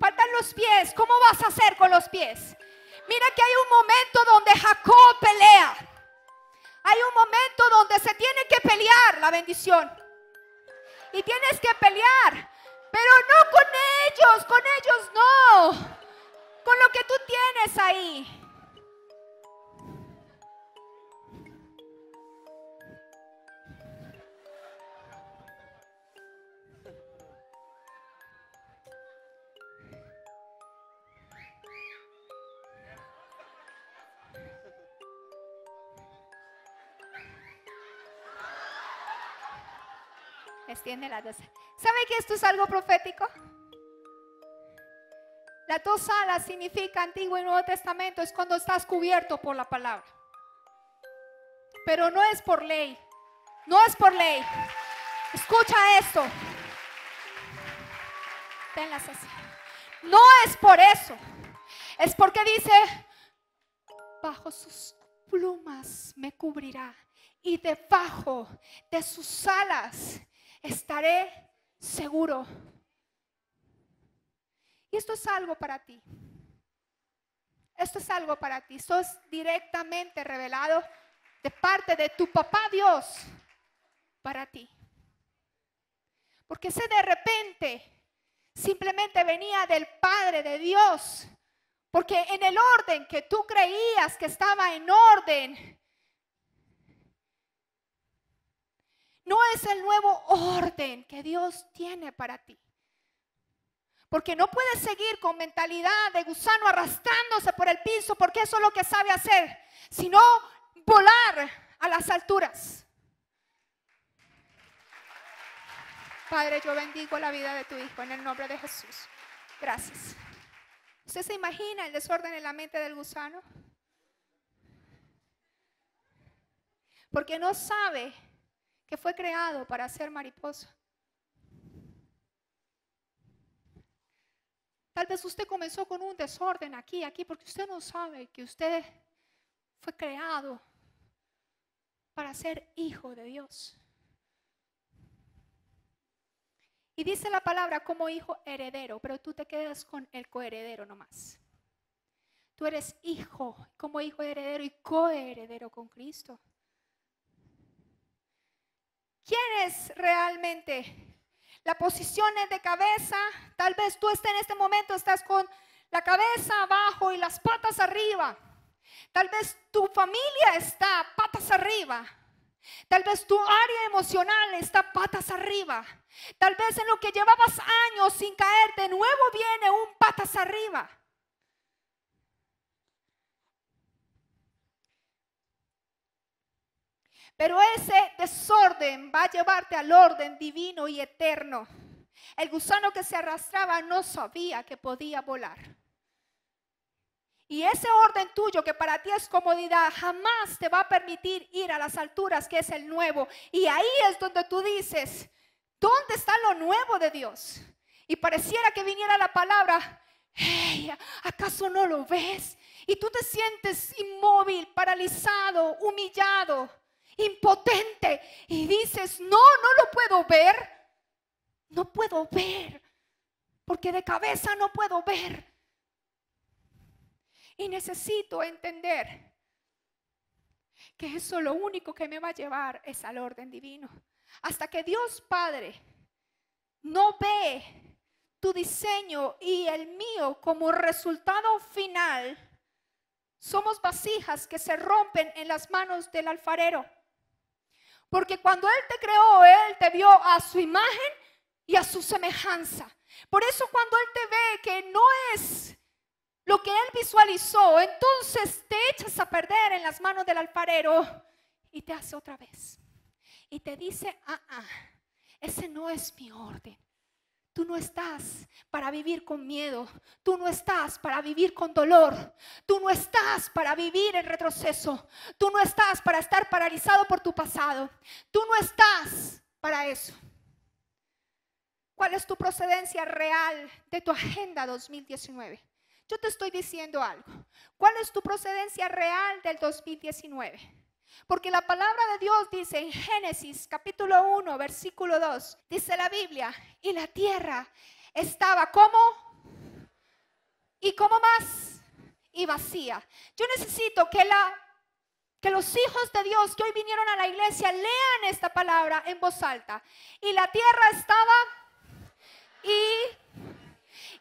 Faltan los pies. ¿Cómo vas a hacer con los pies? Mira que hay un momento donde Jacob pelea. Hay un momento donde se tiene que pelear la bendición. Y tienes que pelear. Pero no con ellos no. Con lo que tú tienes ahí. Extiende las dos. ¿Sabe que esto es algo profético? Las dos alas significa Antiguo y Nuevo Testamento, es cuando estás cubierto por la palabra. Pero no es por ley. No es por ley. Escucha esto. Tenlas así. No es por eso. Es porque dice, bajo sus plumas me cubrirá y debajo de sus alas estaré seguro. Y esto es algo para ti. Esto es algo para ti. Esto es directamente revelado de parte de tu papá Dios para ti. Porque ese de repente simplemente venía del Padre de Dios. Porque en el orden que tú creías que estaba en orden, no es el nuevo orden que Dios tiene para ti. Porque no puedes seguir con mentalidad de gusano arrastrándose por el piso, porque eso es lo que sabe hacer, sino volar a las alturas. Padre, yo bendigo la vida de tu hijo en el nombre de Jesús. Gracias. ¿Usted se imagina el desorden en la mente del gusano? Porque no sabe que fue creado para ser mariposa. Tal vez usted comenzó con un desorden aquí, porque usted no sabe que usted fue creado para ser hijo de Dios. Y dice la palabra como hijo heredero, pero tú te quedas con el coheredero nomás. Tú eres hijo, como hijo heredero y coheredero con Cristo. ¿Quién es realmente? La posición es de cabeza. Tal vez tú estés en este momento, estás con la cabeza abajo y las patas arriba. Tal vez tu familia está patas arriba. Tal vez tu área emocional está patas arriba. Tal vez en lo que llevabas años sin caer, de nuevo viene un patas arriba. Pero ese desorden va a llevarte al orden divino y eterno. El gusano que se arrastraba no sabía que podía volar. Y ese orden tuyo que para ti es comodidad jamás te va a permitir ir a las alturas que es el nuevo. Y ahí es donde tú dices, ¿dónde está lo nuevo de Dios? Y pareciera que viniera la palabra, hey, ¿acaso no lo ves? Y tú te sientes inmóvil, paralizado, humillado, impotente. Y dices, no lo puedo ver. No puedo ver. Porque de cabeza no puedo ver. Y necesito entender que eso lo único que me va a llevar es al orden divino. Hasta que Dios Padre no ve tu diseño y el mío como resultado final, somos vasijas que se rompen en las manos del alfarero. Porque cuando Él te creó, Él te vio a su imagen y a su semejanza. Por eso cuando Él te ve que no es lo que Él visualizó, entonces te echas a perder en las manos del alfarero y te hace otra vez. Y te dice, ese no es mi orden. Tú no estás para vivir con miedo. Tú no estás para vivir con dolor. Tú no estás para vivir en retroceso. Tú no estás para estar paralizado por tu pasado. Tú no estás para eso. ¿Cuál es tu procedencia real de tu agenda 2019? Yo te estoy diciendo algo. ¿Cuál es tu procedencia real del 2019? Porque la palabra de Dios dice en Génesis capítulo 1 versículo 2, dice la Biblia, y la tierra estaba como, y como más, y vacía. Yo necesito que los hijos de Dios que hoy vinieron a la iglesia lean esta palabra en voz alta. Y la tierra estaba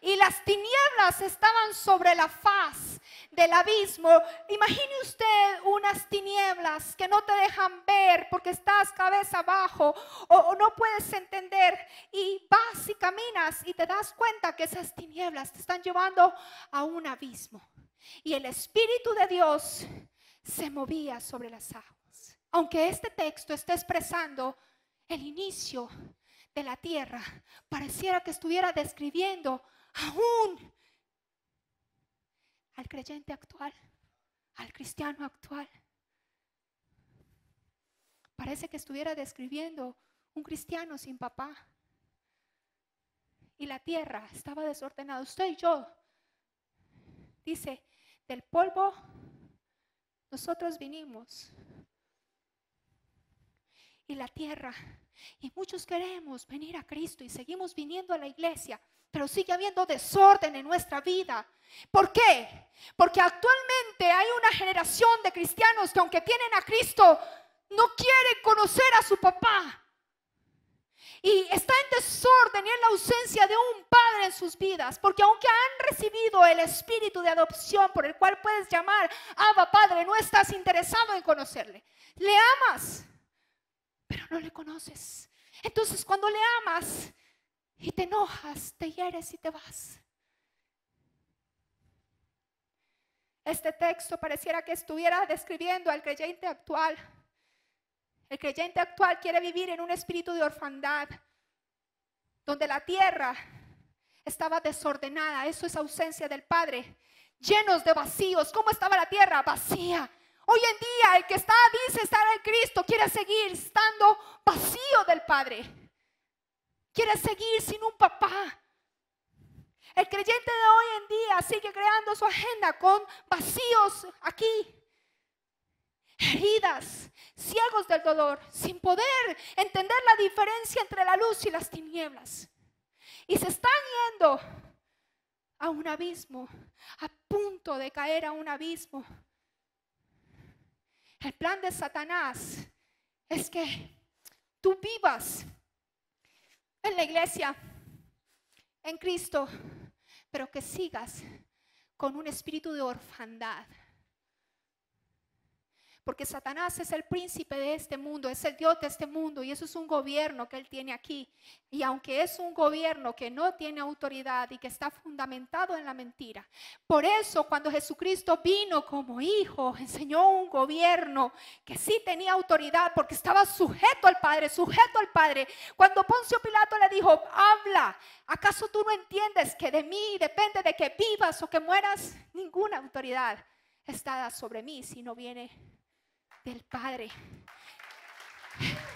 y las tinieblas estaban sobre la faz del abismo. Imagine usted unas tinieblas que no te dejan ver porque estás cabeza abajo o no puedes entender, y vas y caminas y te das cuenta que esas tinieblas te están llevando a un abismo. y el Espíritu de Dios se movía sobre las aguas. Aunque este texto está expresando el inicio de la tierra, pareciera que estuviera describiendo aún al creyente actual, al cristiano actual. Parece que estuviera describiendo un cristiano sin papá. Y la tierra estaba desordenada. Usted y yo, dice, del polvo nosotros vinimos. Y la tierra, y muchos queremos venir a Cristo y seguimos viniendo a la iglesia, pero sigue habiendo desorden en nuestra vida. ¿Por qué? Porque actualmente hay una generación de cristianos que aunque tienen a Cristo, no quieren conocer a su papá. Y está en desorden y en la ausencia de un padre en sus vidas. Porque aunque han recibido el espíritu de adopción por el cual puedes llamar Abba Padre, no estás interesado en conocerle. Le amas, pero no le conoces. Entonces cuando le amas y te enojas, te hieres y te vas. Este texto pareciera que estuviera describiendo al creyente actual. El creyente actual quiere vivir en un espíritu de orfandad, donde la tierra estaba desordenada. Eso es ausencia del Padre. Llenos de vacíos. ¿Cómo estaba la tierra? Vacía. Hoy en día el que dice estar en Cristo quiere seguir estando vacío del Padre. Quiere seguir sin un papá. El creyente de hoy en día sigue creando su agenda con vacíos aquí. Heridas, ciegos del dolor, sin poder entender la diferencia entre la luz y las tinieblas. Y se están yendo a un abismo, a punto de caer a un abismo. El plan de Satanás es que tú vivas en la iglesia, en Cristo, pero que sigas con un espíritu de orfandad. Porque Satanás es el príncipe de este mundo, es el Dios de este mundo y eso es un gobierno que él tiene aquí. Y aunque es un gobierno que no tiene autoridad y que está fundamentado en la mentira, por eso cuando Jesucristo vino como hijo, enseñó un gobierno que sí tenía autoridad porque estaba sujeto al Padre, sujeto al Padre. Cuando Poncio Pilato le dijo, habla, ¿acaso tú no entiendes que de mí depende de que vivas o que mueras? Ninguna autoridad está sobre mí si no viene del Padre.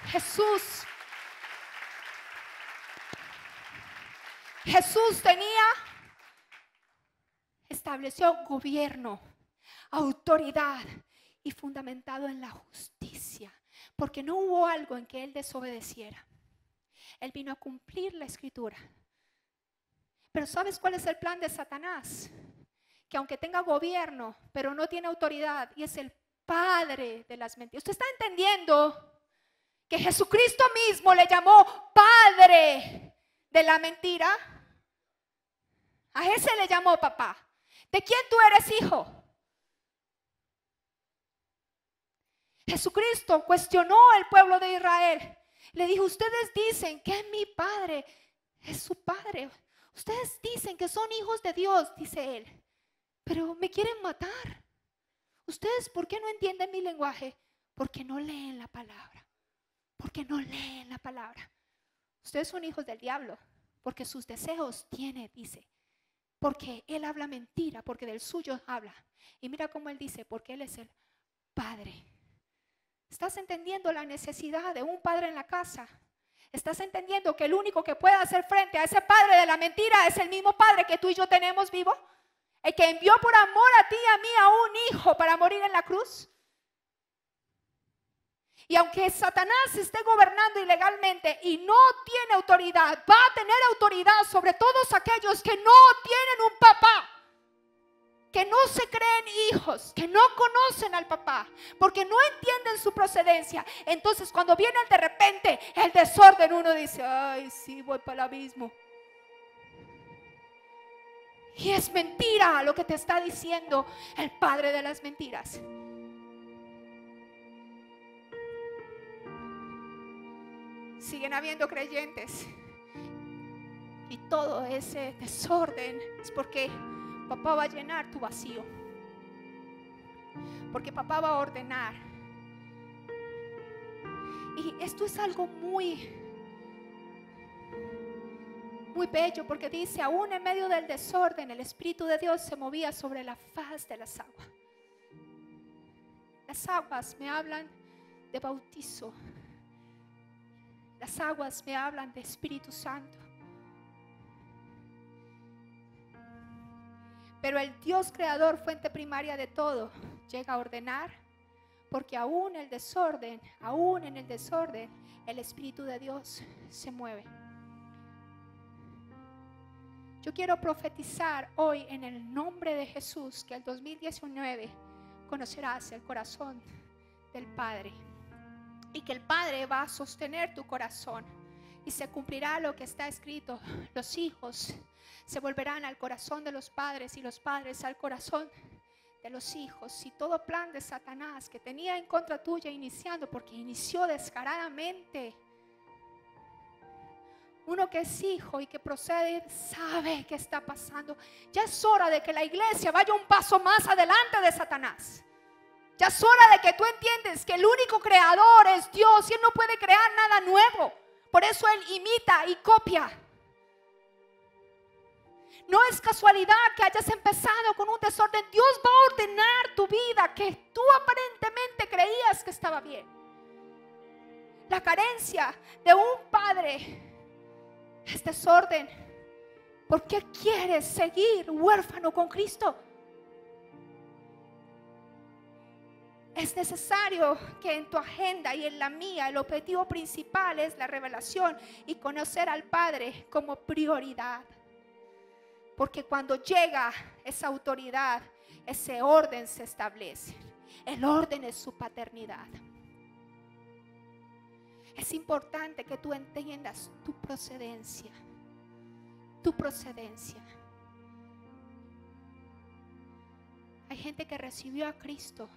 Jesús estableció gobierno, autoridad y fundamentado en la justicia, porque no hubo algo en que él desobedeciera. Él vino a cumplir la escritura. Pero ¿sabes cuál es el plan de Satanás? Que aunque tenga gobierno, pero no tiene autoridad y es el padre de las mentiras. ¿Usted está entendiendo que Jesucristo mismo le llamó padre de la mentira? A ese le llamó papá. ¿De quién tú eres hijo? Jesucristo cuestionó al pueblo de Israel. Le dijo, ustedes dicen que mi padre es su padre. Ustedes dicen que son hijos de Dios, dice él. Pero me quieren matar. ¿Ustedes por qué no entienden mi lenguaje? Porque no leen la palabra. Porque no leen la palabra. Ustedes son hijos del diablo. Porque sus deseos tiene, dice. Porque él habla mentira. Porque del suyo habla. Y mira cómo él dice, porque él es el padre. ¿Estás entendiendo la necesidad de un padre en la casa? ¿Estás entendiendo que el único que puede hacer frente a ese padre de la mentira es el mismo padre que tú y yo tenemos vivo? El que envió por amor a ti y a mí a un hijo para morir en la cruz. Y aunque Satanás esté gobernando ilegalmente y no tiene autoridad, va a tener autoridad sobre todos aquellos que no tienen un papá, que no se creen hijos, que no conocen al papá, porque no entienden su procedencia. Entonces cuando viene de repente el desorden, uno dice, ay, sí, voy para el abismo. Y es mentira lo que te está diciendo el padre de las mentiras. Siguen habiendo creyentes y todo ese desorden es porque papá va a llenar tu vacío. porque papá va a ordenar. Y esto es algo muy bello, porque dice, aún en medio del desorden, el Espíritu de Dios se movía sobre la faz de las aguas. Las aguas me hablan de bautizo. Las aguas me hablan de Espíritu Santo. Pero el Dios creador, fuente primaria de todo, llega a ordenar, porque aún en el desorden, el Espíritu de Dios se mueve. Yo quiero profetizar hoy en el nombre de Jesús que el 2019 conocerás el corazón del Padre, y que el Padre va a sostener tu corazón, y se cumplirá lo que está escrito: los hijos se volverán al corazón de los padres y los padres al corazón de los hijos. Y todo plan de Satanás que tenía en contra tuya iniciando, porque inició descaradamente. Uno que es hijo y que procede sabe qué está pasando. Ya es hora de que la iglesia vaya un paso más adelante de Satanás. Ya es hora de que tú entiendes que el único creador es Dios y Él no puede crear nada nuevo. Por eso Él imita y copia. No es casualidad que hayas empezado con un desorden. Dios va a ordenar tu vida que tú aparentemente creías que estaba bien. La carencia de un padre es desorden. ¿Por qué quieres seguir huérfano con Cristo? Es necesario que en tu agenda y en la mía el objetivo principal es la revelación y conocer al Padre como prioridad. Porque cuando llega esa autoridad, ese orden se establece. El orden es su paternidad. Es importante que tú entiendas tu procedencia. Tu procedencia. Hay gente que recibió a Cristo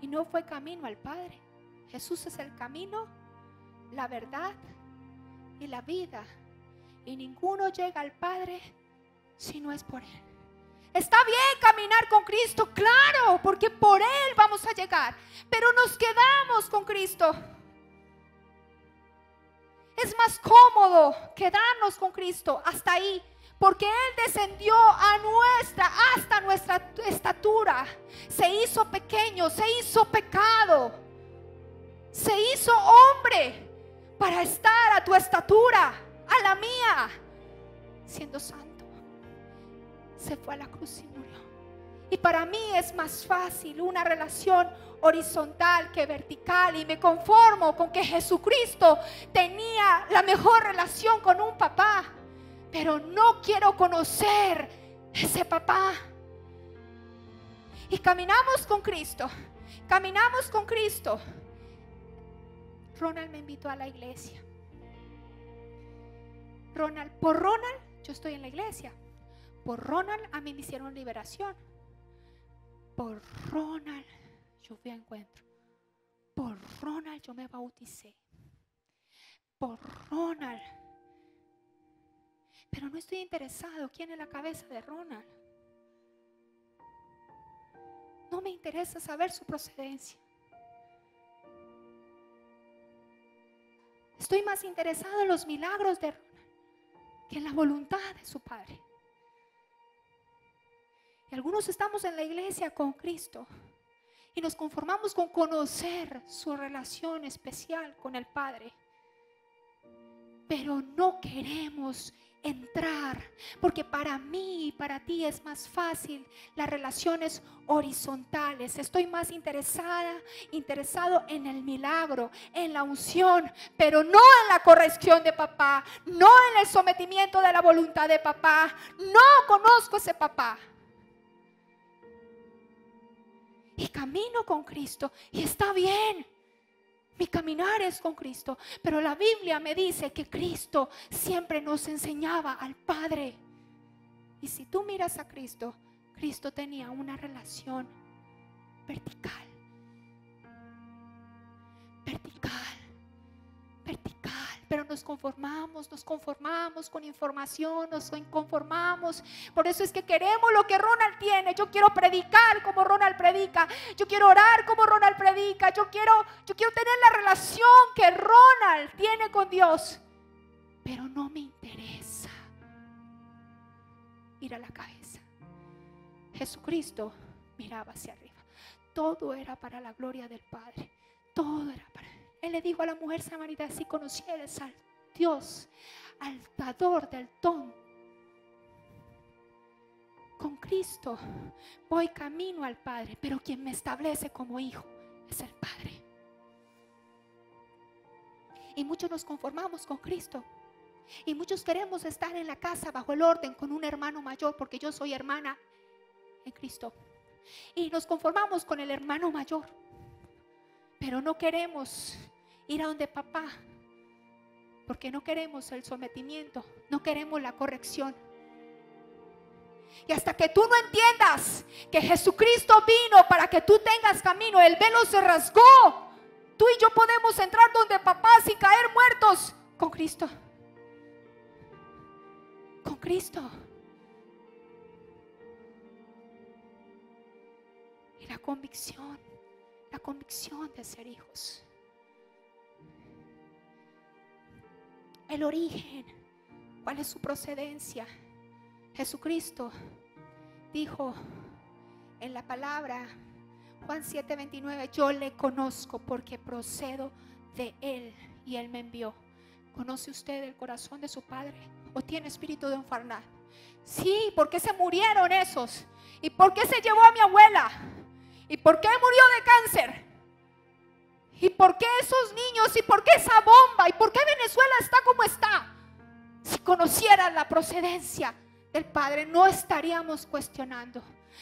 y no fue camino al Padre. Jesús es el camino, la verdad y la vida. Y ninguno llega al Padre si no es por Él. Está bien caminar con Cristo, claro, porque por Él vamos a llegar. Pero nos quedamos con Cristo. Es más cómodo quedarnos con Cristo hasta ahí, porque Él descendió hasta nuestra estatura. Se hizo pequeño, se hizo pecado, se hizo hombre para estar a tu estatura, a la mía, siendo santo. Se fue a la cruz y murió. Y para mí es más fácil una relación horizontal que vertical, y me conformo con que Jesucristo tenía la mejor relación con un papá, pero no quiero conocer ese papá. Y caminamos con Cristo, caminamos con Cristo. Ronald me invitó a la iglesia. Por Ronald yo estoy en la iglesia. Por Ronald a mí me hicieron liberación. Por Ronald yo fui a encuentro. Por Ronald yo me bauticé. Por Ronald. Pero no estoy interesado quién es la cabeza de Ronald. No me interesa saber su procedencia. Estoy más interesado en los milagros de Ronald que en la voluntad de su Padre. Y algunos estamos en la iglesia con Cristo y nos conformamos con conocer su relación especial con el Padre, pero no queremos entrar, porque para mí y para ti es más fácil las relaciones horizontales. Estoy más interesado en el milagro, en la unción, pero no en la corrección de papá, no en el sometimiento de la voluntad de papá. No conozco ese papá. Y camino con Cristo y está bien. Mi caminar es con Cristo, pero la Biblia me dice que Cristo siempre nos enseñaba al Padre. Y si tú miras a Cristo, Cristo tenía una relación vertical, vertical, vertical, Pero nos conformamos con información, nos conformamos. Por eso es que queremos lo que Ronald tiene. Yo quiero predicar como Ronald predica. Yo quiero orar como Ronald predica. Yo quiero tener la relación que Ronald tiene con Dios. Pero no me interesa ir a la cabeza. Jesucristo miraba hacia arriba. Todo era para la gloria del Padre. Todo era para Él. Él le dijo a la mujer samaritana: si conocieres al Dios, al dador del don, con Cristo voy camino al Padre, pero quien me establece como hijo es el Padre. Y muchos nos conformamos con Cristo. Y muchos queremos estar en la casa bajo el orden con un hermano mayor, porque yo soy hermana en Cristo. Y nos conformamos con el hermano mayor, pero no queremos ir a donde papá, porque no queremos el sometimiento, no queremos la corrección. Y hasta que tú no entiendas que Jesucristo vino para que tú tengas camino, el velo se rasgó, tú y yo podemos entrar donde papá sin caer muertos con Cristo. Con Cristo. Y la convicción de ser hijos. El origen, ¿cuál es su procedencia? Jesucristo dijo en la palabra Juan 7:29: yo le conozco porque procedo de Él y Él me envió. ¿Conoce usted el corazón de su Padre? ¿O tiene espíritu de orfandad? Sí, ¿por qué se murieron esos? ¿Y por qué se llevó a mi abuela? ¿Y por qué murió de cáncer? ¿Y por qué esos niños? ¿Y por qué esa bomba? ¿Y por qué Venezuela está como está? Si conocieran la procedencia del Padre, no estaríamos cuestionando.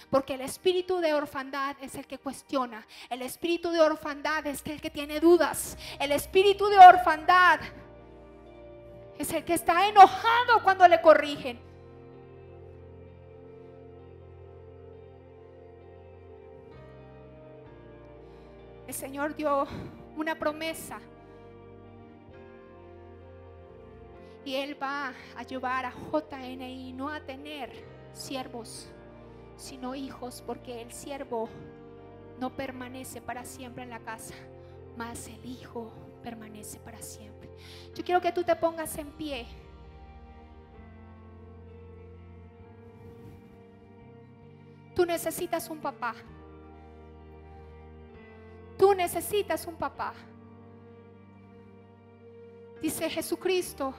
Porque el espíritu de orfandad es el que cuestiona. El espíritu de orfandad es el que tiene dudas. El espíritu de orfandad es el que está enojado cuando le corrigen. El Señor dio una promesa y Él va a llevar a JNI no a tener siervos, sino hijos, porque el siervo no permanece para siempre en la casa, mas el hijo permanece para siempre. Yo quiero que tú te pongas en pie. Tú necesitas un papá. Tú necesitas un papá. Dice Jesucristo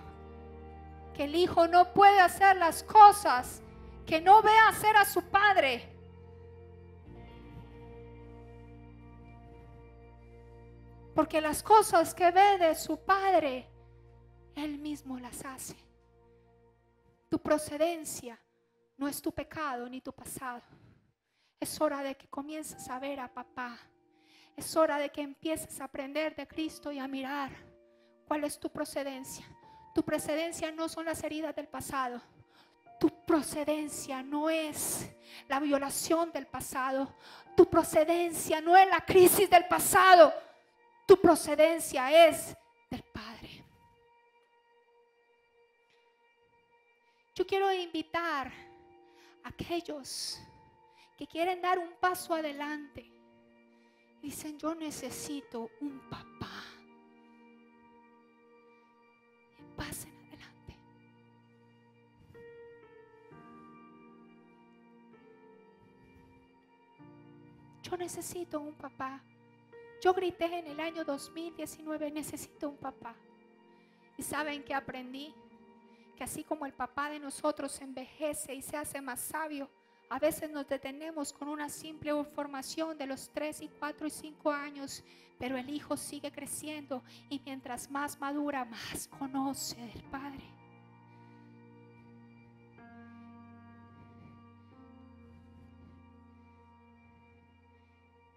que el hijo no puede hacer las cosas que no ve hacer a su padre. Porque las cosas que ve de su padre, él mismo las hace. Tu procedencia no es tu pecado ni tu pasado. Es hora de que comiences a ver a papá. Es hora de que empieces a aprender de Cristo y a mirar cuál es tu procedencia. Tu procedencia no son las heridas del pasado. Tu procedencia no es la violación del pasado. Tu procedencia no es la crisis del pasado. Tu procedencia es del Padre. Yo quiero invitar a aquellos que quieren dar un paso adelante. Dicen: yo necesito un papá. Y pasen adelante. Yo necesito un papá. Yo grité en el año 2019: necesito un papá. ¿Y saben qué aprendí? Que así como el papá de nosotros envejece y se hace más sabio, a veces nos detenemos con una simple formación de los 3 y 4 y 5 años, pero el hijo sigue creciendo y mientras más madura, más conoce del Padre.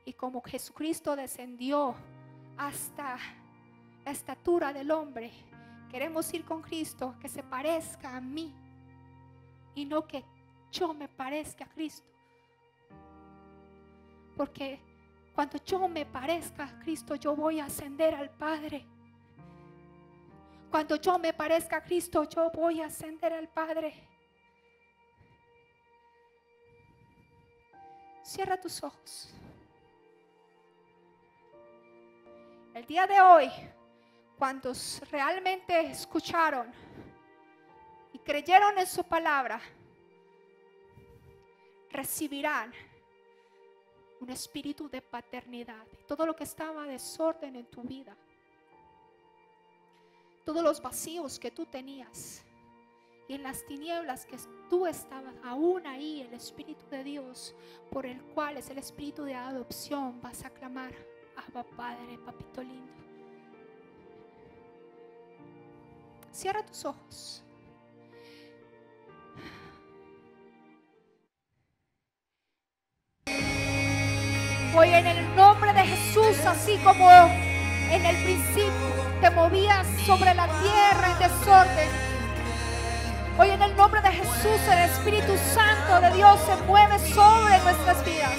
Y como Jesucristo descendió hasta la estatura del hombre, queremos ir con Cristo que se parezca a mí y no que yo me parezca a Cristo. Porque cuando yo me parezca a Cristo, yo voy a ascender al Padre. Cuando yo me parezca a Cristo, yo voy a ascender al Padre. Cierra tus ojos. El día de hoy, cuantos realmente escucharon y creyeron en su palabra, recibirán un espíritu de paternidad. Todo lo que estaba desorden en tu vida, todos los vacíos que tú tenías y en las tinieblas que tú estabas, aún ahí el Espíritu de Dios, por el cual es el espíritu de adopción, vas a clamar: Abba Padre, papito lindo. Cierra tus ojos. Hoy en el nombre de Jesús, así como en el principio te movías sobre la tierra en desorden, hoy en el nombre de Jesús el Espíritu Santo de Dios se mueve sobre nuestras vidas.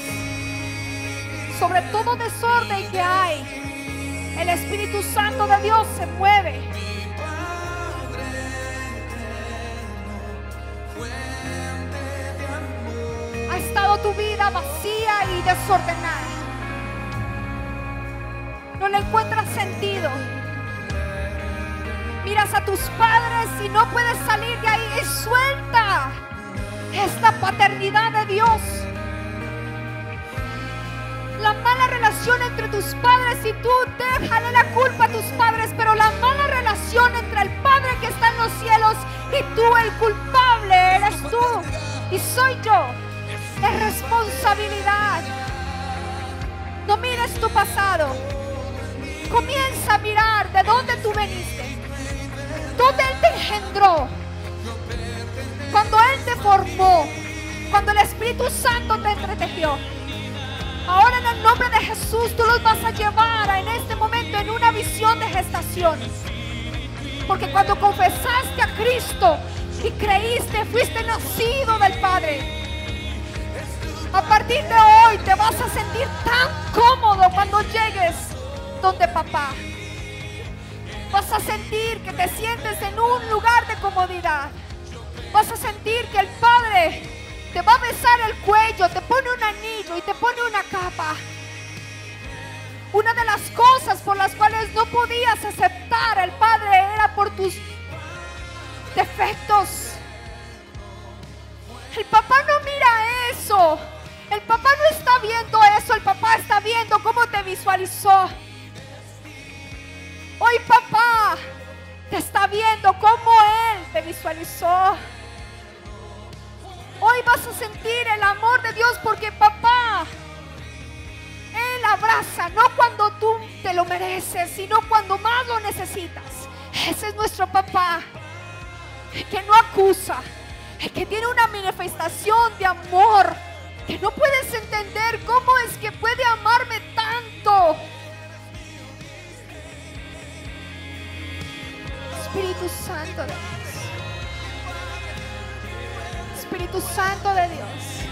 Sobre todo desorden que hay, el Espíritu Santo de Dios se mueve. Ha estado tu vida vacía y desordenada. No le encuentras sentido. Miras a tus padres y no puedes salir de ahí. Suelta esta paternidad de Dios. La mala relación entre tus padres y tú, déjale la culpa a tus padres, pero la mala relación entre el Padre que está en los cielos y tú, el culpable eres tú y soy yo. Es responsabilidad. No mires tu pasado. Comienza a mirar de dónde tú veniste, dónde Él te engendró, cuando Él te formó, cuando el Espíritu Santo te entretejió. Ahora en el nombre de Jesús tú los vas a llevar en este momento en una visión de gestación. Porque cuando confesaste a Cristo y creíste, fuiste nacido del Padre. A partir de hoy te vas a sentir tan cómodo cuando llegues donde papá. Vas a sentir que te sientes en un lugar de comodidad. Vas a sentir que el Padre te va a besar el cuello, te pone un anillo y te pone una capa. Una de las cosas por las cuales no podías aceptar al Padre era por tus defectos. El papá no mira eso. El papá no está viendo eso. El papá está viendo cómo te visualizó. Hoy papá te está viendo cómo Él te visualizó. Hoy vas a sentir el amor de Dios porque papá, Él abraza, no cuando tú te lo mereces, sino cuando más lo necesitas. Ese es nuestro papá, el que no acusa, el que tiene una manifestación de amor, que no puedes entender cómo es que puede amarme tanto. Espíritu Santo de Dios. Espíritu Santo de Dios.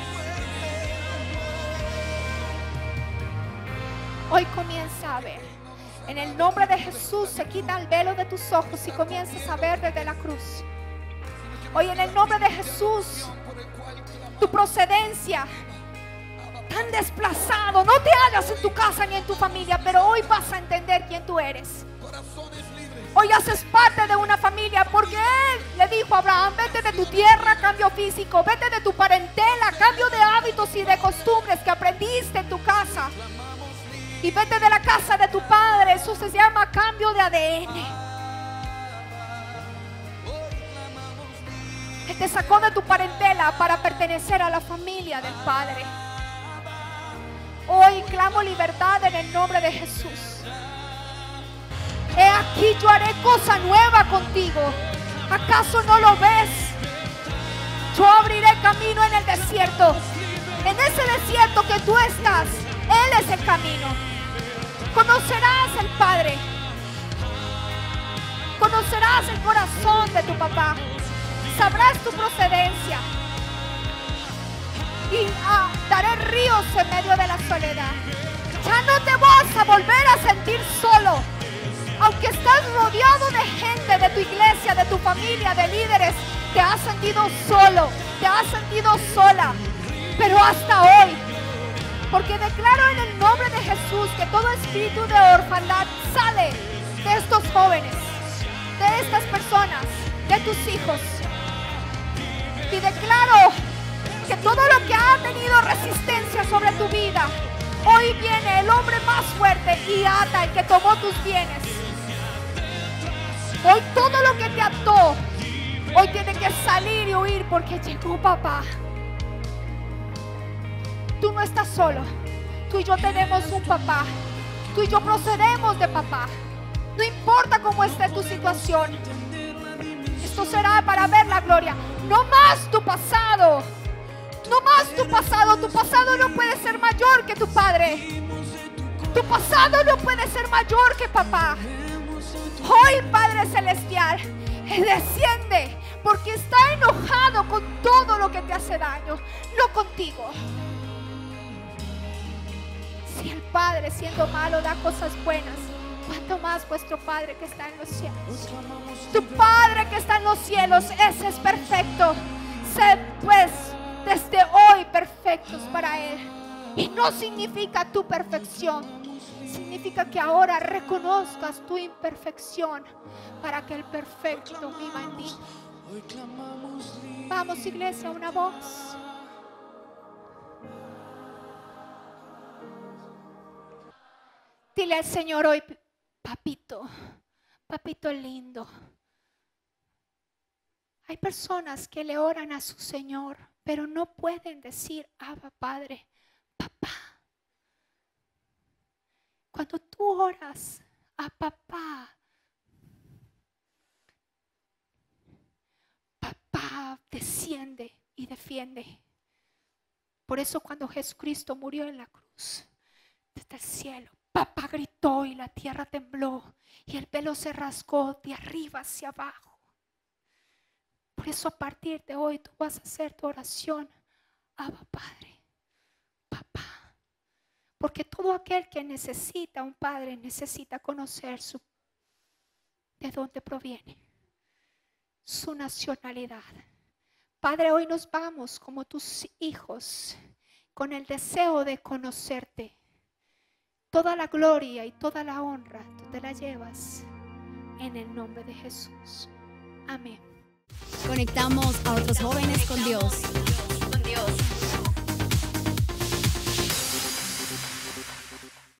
Hoy comienza a ver. En el nombre de Jesús se quita el velo de tus ojos y comienzas a ver desde la cruz. Hoy en el nombre de Jesús, tu procedencia, tan desplazado, no te hallas en tu casa ni en tu familia, pero hoy vas a entender quién tú eres. Hoy haces parte de una familia porque Él le dijo a Abraham: vete de tu tierra, cambio físico, vete de tu parentela, cambio de hábitos y de costumbres que aprendiste en tu casa, y vete de la casa de tu padre. Eso se llama cambio de ADN. Él te sacó de tu parentela para pertenecer a la familia del Padre. Hoy clamo libertad en el nombre de Jesús. He aquí yo haré cosa nueva contigo. ¿Acaso no lo ves? Yo abriré camino en el desierto. En ese desierto que tú estás, Él es el camino. Conocerás al Padre. Conocerás el corazón de tu papá. Sabrás tu procedencia. Y daré ríos en medio de la soledad. Ya no te vas a volver a sentir solo. Aunque que estás rodeado de gente, de tu iglesia, de tu familia, de líderes, te has sentido solo, te has sentido sola, pero hasta hoy, porque declaro en el nombre de Jesús que todo espíritu de orfandad sale de estos jóvenes, de estas personas, de tus hijos, y declaro que todo lo que ha tenido resistencia sobre tu vida, hoy viene el hombre más fuerte y ata el que tomó tus bienes. Hoy todo lo que te ató, hoy tiene que salir y huir porque llegó papá. Tú no estás solo. Tú y yo tenemos un papá. Tú y yo procedemos de papá. No importa cómo esté tu situación. Esto será para ver la gloria. No más tu pasado. No más tu pasado. Tu pasado no puede ser mayor que tu padre. Tu pasado no puede ser mayor que papá. Hoy, Padre Celestial, desciende porque está enojado con todo lo que te hace daño, no contigo. Si el Padre, siendo malo, da cosas buenas, ¿cuánto más vuestro Padre que está en los cielos? Tu Padre que está en los cielos, ese es perfecto. Sed pues desde hoy perfectos para Él. Y no significa tu perfección, significa que ahora reconozcas tu imperfección para que el perfecto viva en ti. Vamos, iglesia, una voz. Dile al Señor hoy, papito, papito lindo. Hay personas que le oran a su Señor, pero no pueden decir, Abba, Padre, papá. Cuando tú oras a papá, papá desciende y defiende. Por eso cuando Jesucristo murió en la cruz, desde el cielo, papá gritó y la tierra tembló y el velo se rasgó de arriba hacia abajo. Por eso a partir de hoy tú vas a hacer tu oración, Abba Padre, papá. Porque todo aquel que necesita un padre necesita conocer de dónde proviene, su nacionalidad. Padre, hoy nos vamos como tus hijos con el deseo de conocerte. Toda la gloria y toda la honra tú te la llevas en el nombre de Jesús. Amén. Conectamos a otros jóvenes con Dios.